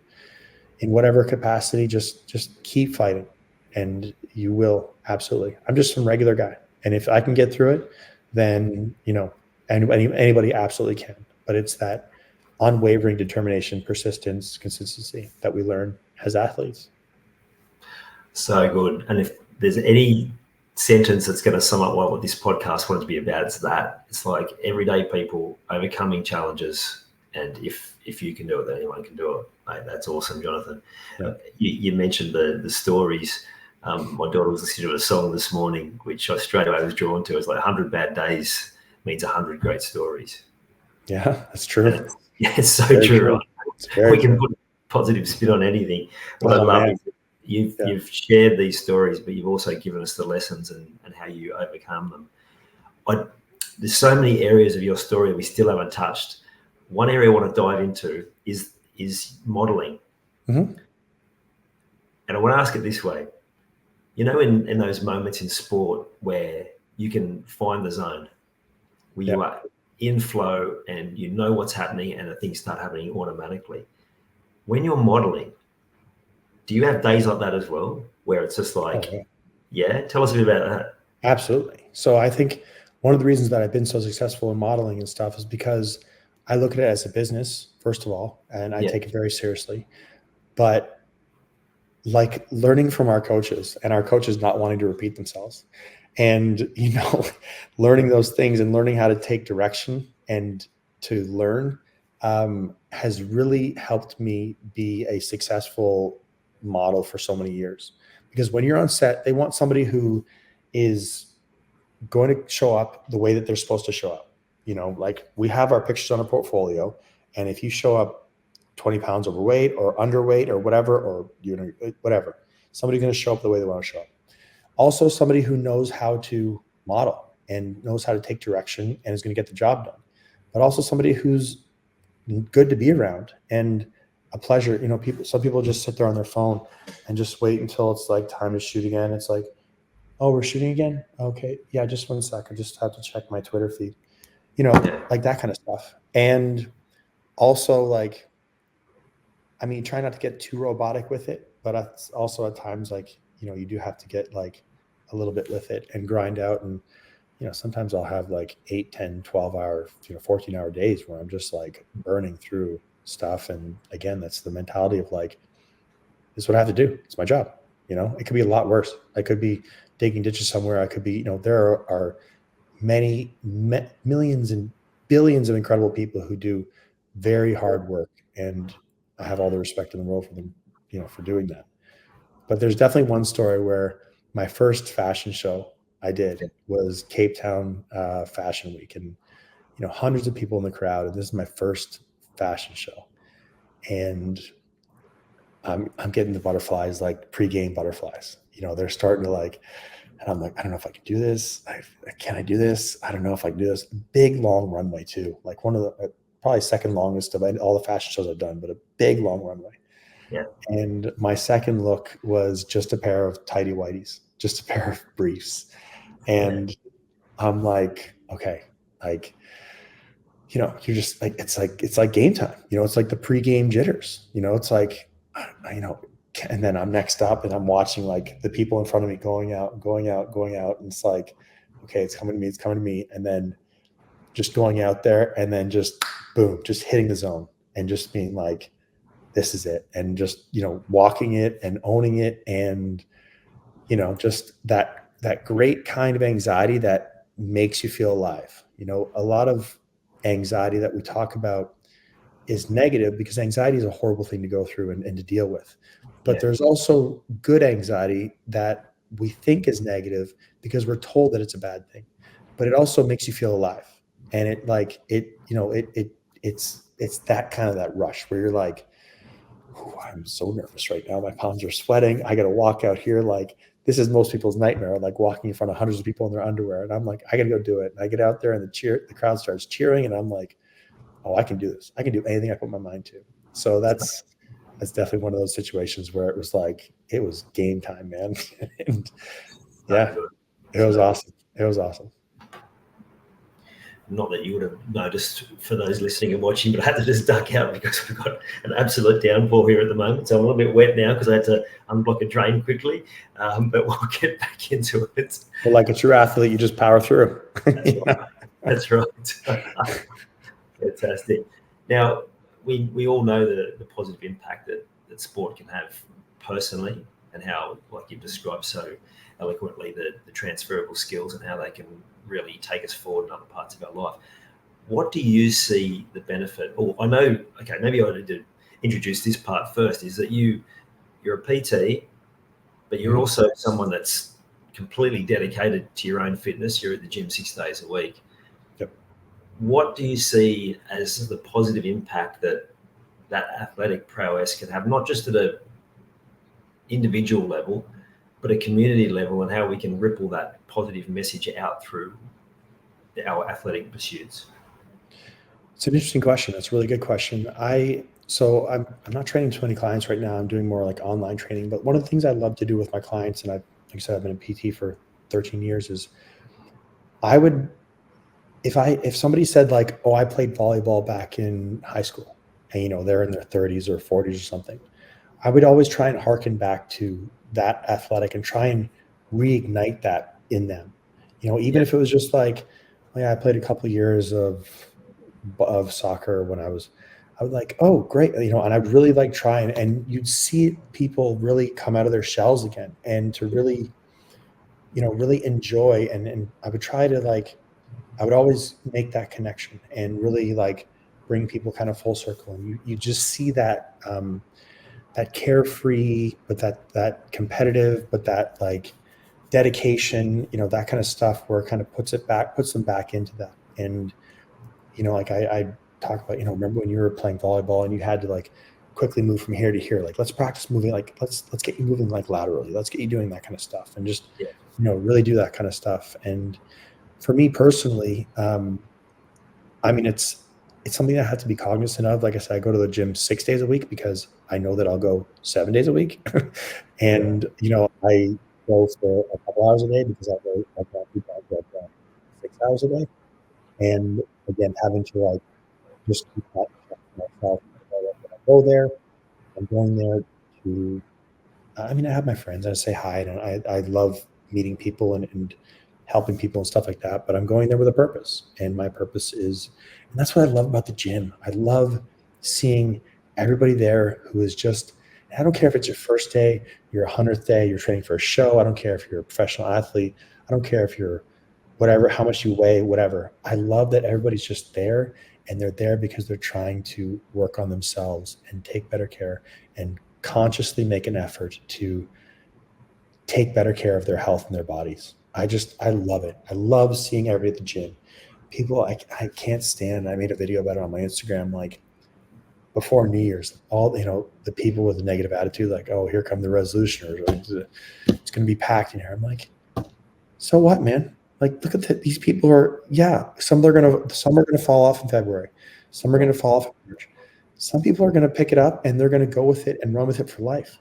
in whatever capacity, just keep fighting, and you will. Absolutely. I'm just some regular guy, and if I can get through it, then, you know, anybody absolutely can. But it's that unwavering determination, persistence, consistency that we learn as athletes. So good. And if there's any sentence that's going to sum up what this podcast wanted to be about, it's that. It's like everyday people overcoming challenges, and if you can do it, then anyone can do it. Mate, that's awesome, Jonathan. Yeah. You mentioned the stories. My daughter was listening to a song this morning, which I straight away was drawn to. It's like 100 bad days means 100 great stories. Yeah, that's true. It's so true, right? We can put a positive spin on anything. What I love is that you've shared these stories, but you've also given us the lessons and how you overcome them. There's so many areas of your story we still haven't touched. One area I want to dive into is modeling. Mm-hmm. And I want to ask it this way. You know, in those moments in sport where you can find the zone, where you are in flow and you know what's happening and the things start happening automatically. When you're modeling, do you have days like that as well, where it's just like, tell us a bit about that. Absolutely. So I think one of the reasons that I've been so successful in modeling and stuff is because I look at it as a business, first of all, and I take it very seriously. But like learning from our coaches and our coaches not wanting to repeat themselves, and, you know, learning those things and learning how to take direction and to learn has really helped me be a successful model for so many years. Because when you're on set, they want somebody who is going to show up the way that they're supposed to show up. You know, like we have our pictures on a portfolio, and if you show up 20 pounds overweight or underweight or whatever, or, you know, whatever, somebody's going to show up the way they want to show up. Also, somebody who knows how to model and knows how to take direction and is going to get the job done. But also somebody who's good to be around and a pleasure. You know, some people just sit there on their phone and just wait until it's like time to shoot again. It's like, oh, we're shooting again? Okay. Yeah, just 1 sec. I just have to check my Twitter feed. You know, like that kind of stuff. And also, like, I mean, try not to get too robotic with it, but it's also at times like, you know, you do have to get like a little bit with it and grind out. And, you know, sometimes I'll have like 8, 10, 12 hour, 14-hour days where I'm just like burning through stuff. And again, that's the mentality of like, this is what I have to do. It's my job. You know, it could be a lot worse. I could be digging ditches somewhere. I could be, you know, there are many millions and billions of incredible people who do very hard work. And I have all the respect in the world for them, you know, for doing that. But there's definitely one story where my first fashion show I did was Cape Town Fashion Week, and, you know, hundreds of people in the crowd. And this is my first fashion show, and I'm getting the butterflies, like pre-game butterflies. You know, they're starting to like, and I'm like, I don't know if I can do this. Can I do this? I don't know if I can do this. Big long runway too, like one of the probably second longest of all the fashion shows I've done, but a big long runway. Yeah. And my second look was just a pair of tighty whities, just a pair of briefs. And I'm like, okay, like, you know, you're just like, it's like game time, you know, it's like the pregame jitters, you know, it's like, you know, and then I'm next up and I'm watching like the people in front of me going out. And it's like, okay, it's coming to me. And then just going out there and then just boom, just hitting the zone and just being like, this is it. And just, you know, walking it and owning it. And, you know, just that great kind of anxiety that makes you feel alive. You know, a lot of anxiety that we talk about is negative because anxiety is a horrible thing to go through and to deal with. But there's also good anxiety that we think is negative because we're told that it's a bad thing, but it also makes you feel alive. And it like, it, you know, it's that kind of that rush where you're like, I'm so nervous right now. My palms are sweating. I got to walk out here. Like, this is most people's nightmare, like walking in front of hundreds of people in their underwear. And I'm like, I got to go do it. And I get out there and the crowd starts cheering. And I'm like, oh, I can do this. I can do anything I put my mind to. So that's that's definitely one of those situations where it was like, it was game time, man. And yeah, it was awesome. It was awesome. Not that you would have noticed for those listening and watching, but I had to just duck out because we've got an absolute downpour here at the moment. So I'm a little bit wet now because I had to unblock a drain quickly. But we'll get back into it. Well, like a true athlete, you just power through. That's right. Fantastic. Now, we all know the positive impact that sport can have personally, and how, like you've described so eloquently, the transferable skills and how they can really take us forward in other parts of our life. What do you see the benefit? Or I know, okay, maybe I need to introduce this part first, is that you're a PT, but you're also someone that's completely dedicated to your own fitness. You're at the gym 6 days a week. Yep. What do you see as the positive impact that athletic prowess can have, not just at a individual level, but a community level, and how we can ripple that positive message out through our athletic pursuits? It's an interesting question. That's a really good question. I'm not training too many clients right now. I'm doing more like online training, but one of the things I love to do with my clients, and like I said, I've been a PT for 13 years, is I would, if somebody said like, oh, I played volleyball back in high school, and they're in their 30s or 40s or something, I would always try and hearken back to that athletic and try and reignite that in them. Even if it was just like, oh, yeah, I played a couple of years of soccer when I would like, oh, great. And I'd really like try and you'd see people really come out of their shells again, and to really, really enjoy. And I would try to I would always make that connection and really like bring people kind of full circle. And you just see that, that carefree, but that competitive, but that like dedication, that kind of stuff, where it kind of puts them back into that. And, like I talk about, remember when you were playing volleyball and you had to like quickly move from here to here, like, let's practice moving, like, let's get you moving like laterally. Let's get you doing that kind of stuff, and just, really do that kind of stuff. And for me personally, it's something I have to be cognizant of. Like I said, I go to the gym 6 days a week because I know that I'll go 7 days a week. And, I go for a couple hours a day because I go like 6 hours a day. And again, having to like just keep that to myself. I go there, I'm going there to, I have my friends, I say hi, and I love meeting people and helping people and stuff like that, but I'm going there with a purpose. And my purpose is, and that's what I love about the gym. I love seeing everybody there who is just, I don't care if it's your first day, your 100th day, you're training for a show. I don't care if you're a professional athlete. I don't care if you're whatever, how much you weigh, whatever. I love that everybody's just there, and they're there because they're trying to work on themselves and take better care and consciously make an effort to take better care of their health and their bodies. I love it. I love seeing everybody at the gym. People, I can't stand, I made a video about it on my Instagram, like before New Year's, all, the people with a negative attitude, like, oh, here come the resolutioners, or it's going to be packed in here. I'm like, so what, man? Like, look at these people some are going to fall off in February. Some are going to fall off in March. Some people are going to pick it up and they're going to go with it and run with it for life.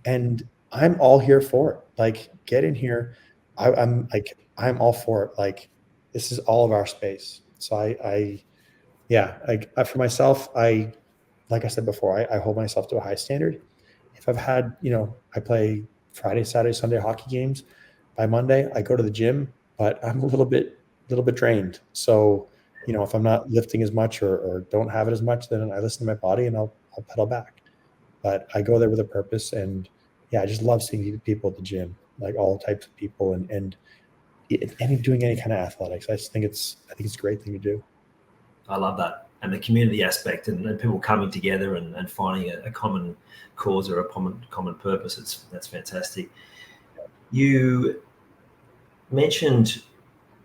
And I'm all here for it. Like, get in here. I'm all for it. Like, this is all of our space. So I for myself, like I said before, I hold myself to a high standard. If I've had, I play Friday, Saturday, Sunday hockey games. By Monday, I go to the gym, but I'm a little bit drained. So, if I'm not lifting as much or don't have it as much, then I listen to my body and I'll pedal back. But I go there with a purpose, and I just love seeing people at the gym, like all types of people, and doing any kind of athletics. I think it's a great thing to do. I love that. And the community aspect, and people coming together and finding a common cause or a common purpose. That's fantastic. You mentioned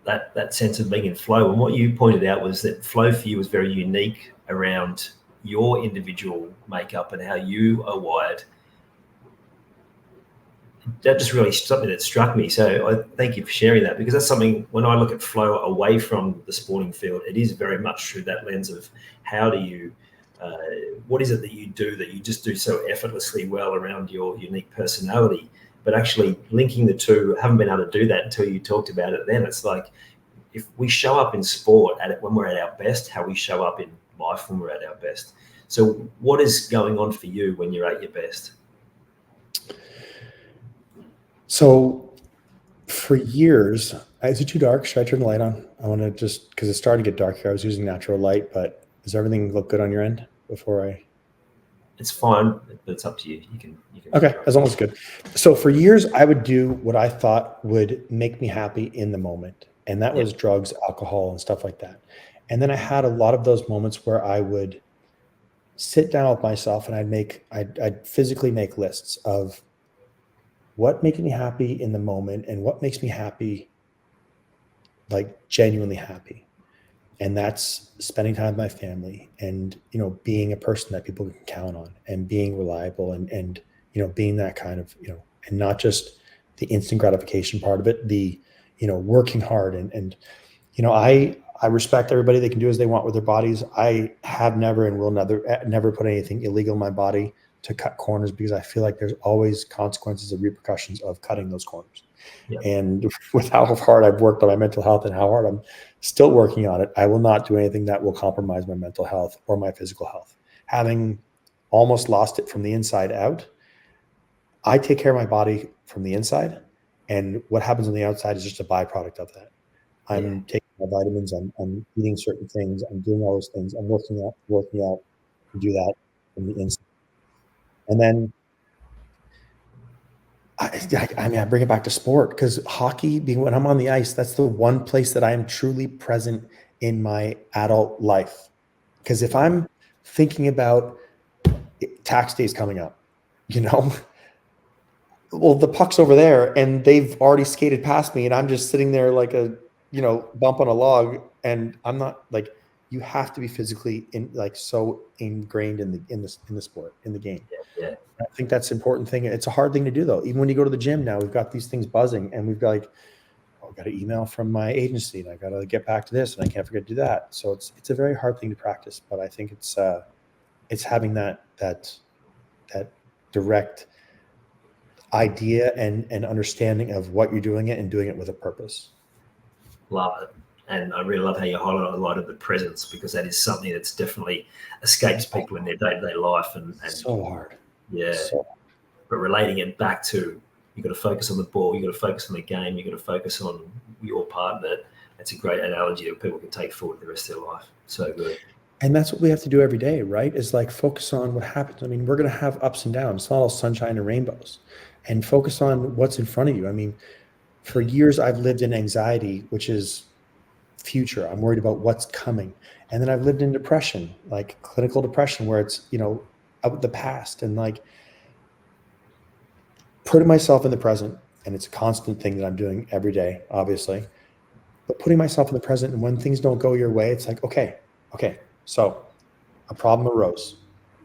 that sense of being in flow, and what you pointed out was that flow for you was very unique around your individual makeup and how you are wired. That just really something that struck me. So I thank you for sharing that, because that's something, when I look at flow away from the sporting field, it is very much through that lens of how do you what is it that you do that you just do so effortlessly well around your unique personality? But actually linking the two, haven't been able to do that until you talked about it then. It's like, if we show up in sport when we're at our best, how we show up in life when we're at our best. So what is going on for you when you're at your best? So for years, is it too dark? Should I turn the light on? I want to just, because it's starting to get dark here. I was using natural light, but does everything look good on your end before I? It's fine. It's up to you. You can. Okay, as long as it's good. So for years, I would do what I thought would make me happy in the moment. And that was drugs, alcohol, and stuff like that. And then I had a lot of those moments where I would sit down with myself and I'd physically make lists of what makes me happy in the moment and what makes me happy, like genuinely happy. And that's spending time with my family and, being a person that people can count on and being reliable and being that kind of, and not just the instant gratification part of it, the, working hard and I respect everybody. They can do as they want with their bodies. I have never and will never put anything illegal in my body to cut corners, because I feel like there's always consequences and repercussions of cutting those corners. Yeah. And with how hard I've worked on my mental health and how hard I'm still working on it, I will not do anything that will compromise my mental health or my physical health. Having almost lost it from the inside out, I take care of my body from the inside, and what happens on the outside is just a byproduct of that. I'm taking my vitamins, I'm eating certain things, I'm doing all those things, I'm working out to do that from the inside. And then I bring it back to sport, because hockey, when I'm on the ice, that's the one place that I am truly present in my adult life. Because if I'm thinking about tax days coming up, well, the puck's over there and they've already skated past me and I'm just sitting there like a, bump on a log, and I'm not like, you have to be physically so ingrained in the sport, in the game. Yeah. I think that's an important thing. It's a hard thing to do though. Even when you go to the gym now, we've got these things buzzing and we've got I've got an email from my agency and I got to get back to this and I can't forget to do that. So it's a very hard thing to practice, but I think it's having that direct idea and understanding of what you're doing it and doing it with a purpose. Love it. And I really love how you highlight a lot of the presence, because that is something that's definitely escapes people in their day-to-day life. And so hard. Yeah. So. But relating it back to, you've got to focus on the ball, you've got to focus on the game, you've got to focus on your part. That's a great analogy that people can take forward the rest of their life. So good. And that's what we have to do every day, right? Is focus on what happens. I mean, we're going to have ups and downs. It's not all sunshine and rainbows. And focus on what's in front of you. I mean, for years, I've lived in anxiety, which is future. I'm worried about what's coming. And then I've lived in depression, like clinical depression, where it's, out the past, and putting myself in the present. And it's a constant thing that I'm doing every day, obviously, but putting myself in the present. And when things don't go your way, it's like, okay. So a problem arose.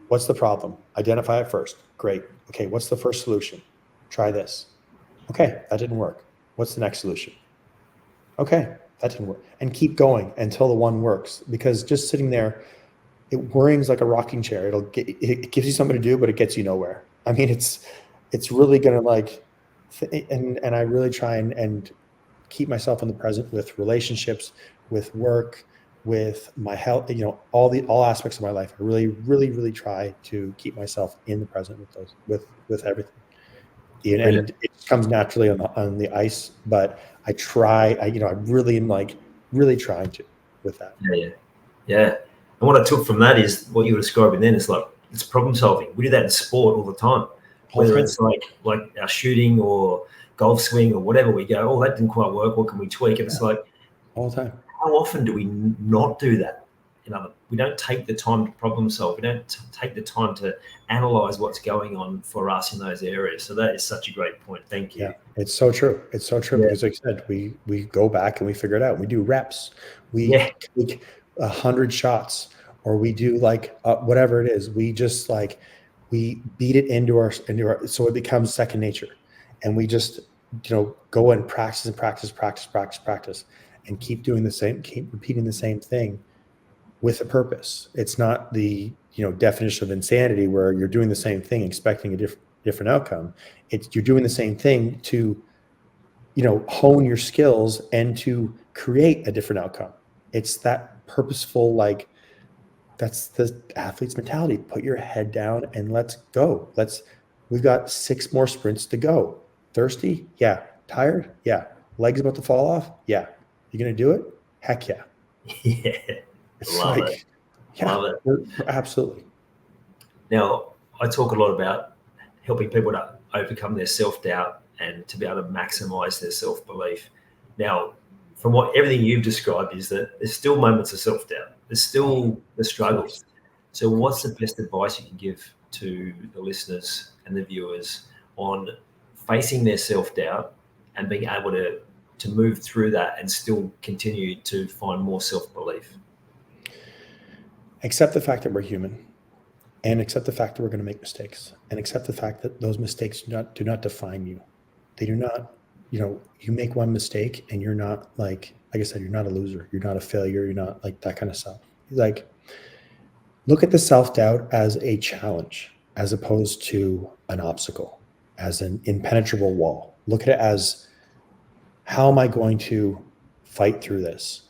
What's the problem? Identify it first. Great. Okay. What's the first solution? Try this. Okay. That didn't work. What's the next solution? Okay. That didn't work. And keep going until the one works, because just sitting there, worrying's like a rocking chair. It gives you something to do, but it gets you nowhere. I mean, it's really going to and I really try and keep myself in the present with relationships, with work, with my health, all aspects of my life. I really, really, really try to keep myself in the present with everything. And it comes naturally on the ice, but I try. I really am really trying to with that. Yeah. And what I took from that is what you were describing then. It's problem solving. We do that in sport all the time. Whether it's like our shooting or golf swing or whatever, we go, oh, that didn't quite work. What can we tweak? And it's like all the time. How often do we not do that? We don't take the time to problem solve. We don't take the time to analyze what's going on for us in those areas. So that is such a great point. Thank you. Yeah, it's so true. It's so true. Because like I said, we go back and we figure it out. We do reps. We take 100 shots, or we do whatever it is. We just we beat it into our so it becomes second nature, and we just go and practice and keep doing the same, keep repeating the same thing with a purpose. It's not the definition of insanity where you're doing the same thing, expecting a different outcome. You're doing the same thing to, hone your skills and to create a different outcome. It's that purposeful, like, that's the athlete's mentality. Put your head down and let's go. We've got 6 more sprints to go. Thirsty? Yeah. Tired? Yeah. Legs about to fall off? Yeah. You going to do it? Heck yeah. Yeah. It's Love like, it. yeah, Love it. we're absolutely. Now, I talk a lot about helping people to overcome their self-doubt and to be able to maximize their self-belief. Now, from everything you've described is that there's still moments of self-doubt. There's still the struggles. So what's the best advice you can give to the listeners and the viewers on facing their self-doubt and being able to move through that and still continue to find more self-belief? Accept the fact that we're human, and accept the fact that we're going to make mistakes, and accept the fact that those mistakes do not define you. They do not, you make one mistake and you're not, like I said, you're not a loser. You're not a failure. You're not like that kind of stuff. Like, look at the self-doubt as a challenge, as opposed to an obstacle, as an impenetrable wall. Look at it as, how am I going to fight through this?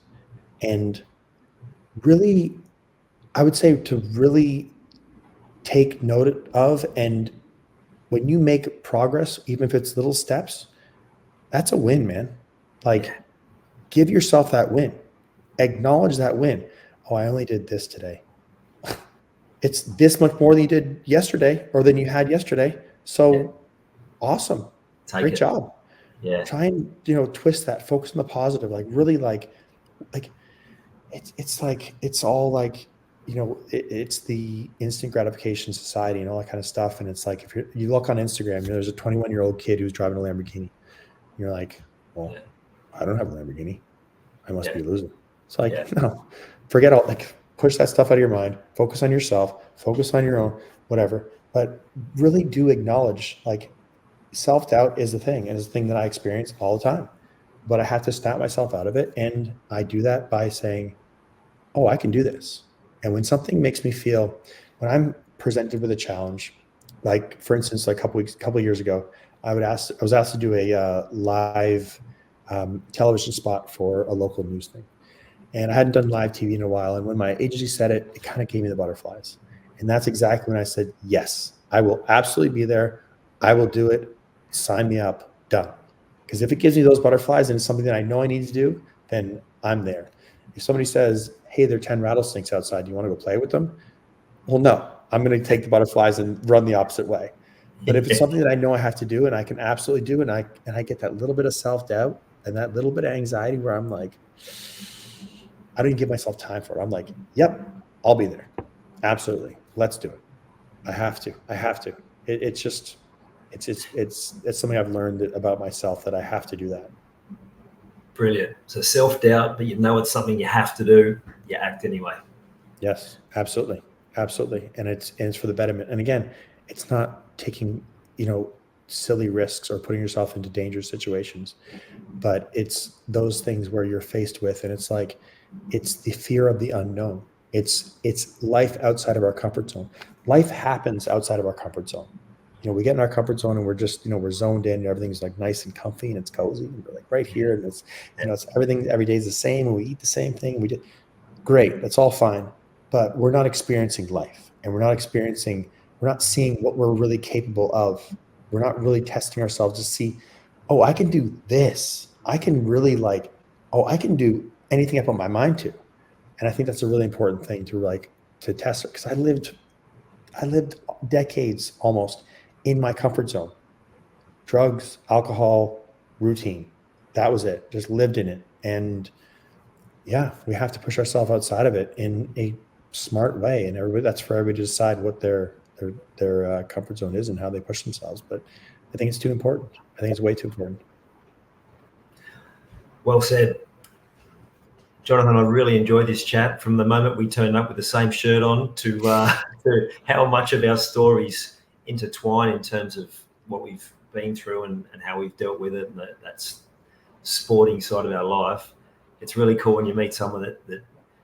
And really, I would say to really take note of, and when you make progress, even if it's little steps, that's a win, man. Like, give yourself that win. Acknowledge that win. Oh, I only did this today. It's this much more than you did yesterday, or than you had yesterday. So awesome. Great job. Yeah. Try and, twist that, focus on the positive, like really like it's like, it's all like, it's the instant gratification society and all that kind of stuff. And it's like, if you look on Instagram, there's a 21-year-old kid who's driving a Lamborghini. You're like, well, I don't have a Lamborghini. I must be a loser. It's like, no, forget all, like, push that stuff out of your mind, focus on yourself, focus on your own, whatever. But really do acknowledge, like, self-doubt is the thing, and it's the thing that I experience all the time. But I have to snap myself out of it. And I do that by saying, oh, I can do this. And when something makes me feel, when I'm presented with a challenge, like, for instance, like a couple of years ago, I was asked to do a live television spot for a local news thing. And I hadn't done live TV in a while. And when my agency said it, it kind of gave me the butterflies. And that's exactly when I said, yes, I will absolutely be there. I will do it. Sign me up. Done. Because if it gives me those butterflies and it's something that I know I need to do, then I'm there. If somebody says, hey, there are 10 rattlesnakes outside, do you want to go play with them? Well, no, I'm going to take the butterflies and run the opposite way. But if it's something that I know I have to do and I can absolutely do, and I get that little bit of self-doubt and that little bit of anxiety where I'm like, I don't even give myself time for it. I'm like, yep, I'll be there. Absolutely. Let's do it. I have to. It's just, it's something I've learned about myself, that I have to do that. Brilliant. So self-doubt, but it's something you have to do. You act anyway. Yes, absolutely. Absolutely. And it's for the betterment. And again, it's not taking, silly risks or putting yourself into dangerous situations, but it's those things where you're faced with, and it's like, it's the fear of the unknown. It's life outside of our comfort zone. Life happens outside of our comfort zone. We get in our comfort zone and we're just, we're zoned in, and everything's like nice and comfy and it's cozy. And we're like right here, and it's, it's everything, every day is the same, and we eat the same thing. We do great. That's all fine. But we're not experiencing life, and we're not seeing what we're really capable of. We're not really testing ourselves to see, oh, I can do this. I can really I can do anything I put my mind to. And I think that's a really important thing to test it. Because I lived decades almost in my comfort zone. Drugs, alcohol, routine. That was it. Just lived in it. And yeah, we have to push ourselves outside of it in a smart way. And that's for everybody to decide what their comfort zone is and how they push themselves. But I think it's too important. I think it's way too important. Well said. Jonathan, I really enjoyed this chat. From the moment we turned up with the same shirt on to how much of our stories intertwine in terms of what we've been through and how we've dealt with it, and that's sporting side of our life. It's really cool when you meet someone that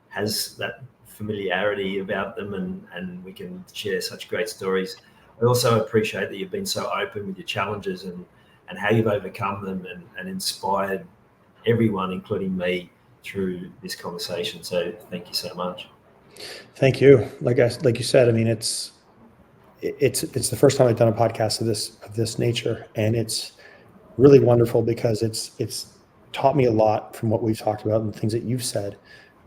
has that familiarity about them, and we can share such great stories. I also appreciate that you've been so open with your challenges and how you've overcome them and inspired everyone, including me, through this conversation. So thank you so much. Thank you. Like you said, I mean, it's the first time I've done a podcast of this nature, and it's really wonderful because it's taught me a lot from what we've talked about and the things that you've said,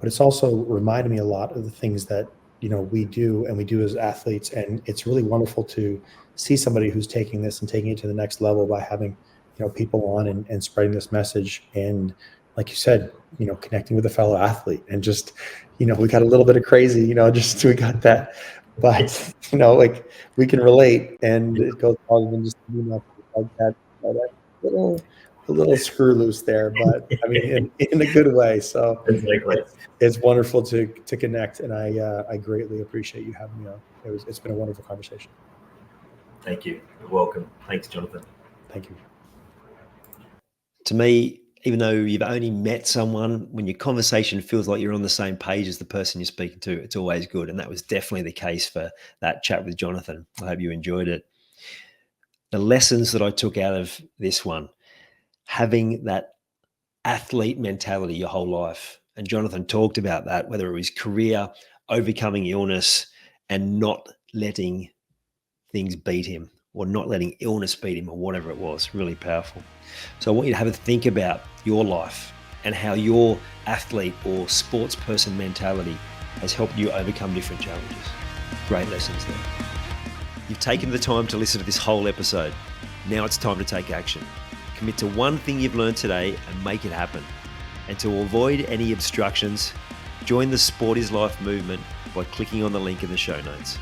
but it's also reminded me a lot of the things that we do as athletes. And it's really wonderful to see somebody who's taking this and taking it to the next level by having people on and spreading this message. And like you said, connecting with a fellow athlete, and just we got a little bit of crazy, just we got that, but like we can relate, and it goes farther than just like that. A little screw loose there, but I mean in a good way. So exactly. It's wonderful to connect, and I greatly appreciate you having me on. It's been a wonderful conversation. Thank you. You're welcome. Thanks, Jonathan. Thank you. To me, even though you've only met someone, when your conversation feels like you're on the same page as the person you're speaking to, it's always good. And that was definitely the case for that chat with Jonathan. I hope you enjoyed it. The lessons that I took out of this one, having that athlete mentality your whole life. And Jonathan talked about that, whether it was career, overcoming illness, and not letting things beat him, or not letting illness beat him, or whatever it was. Really powerful. So I want you to have a think about your life and how your athlete or sports person mentality has helped you overcome different challenges. Great lessons there. You've taken the time to listen to this whole episode. Now it's time to take action. Commit to one thing you've learned today and make it happen. And to avoid any obstructions, join the Sport is Life movement by clicking on the link in the show notes.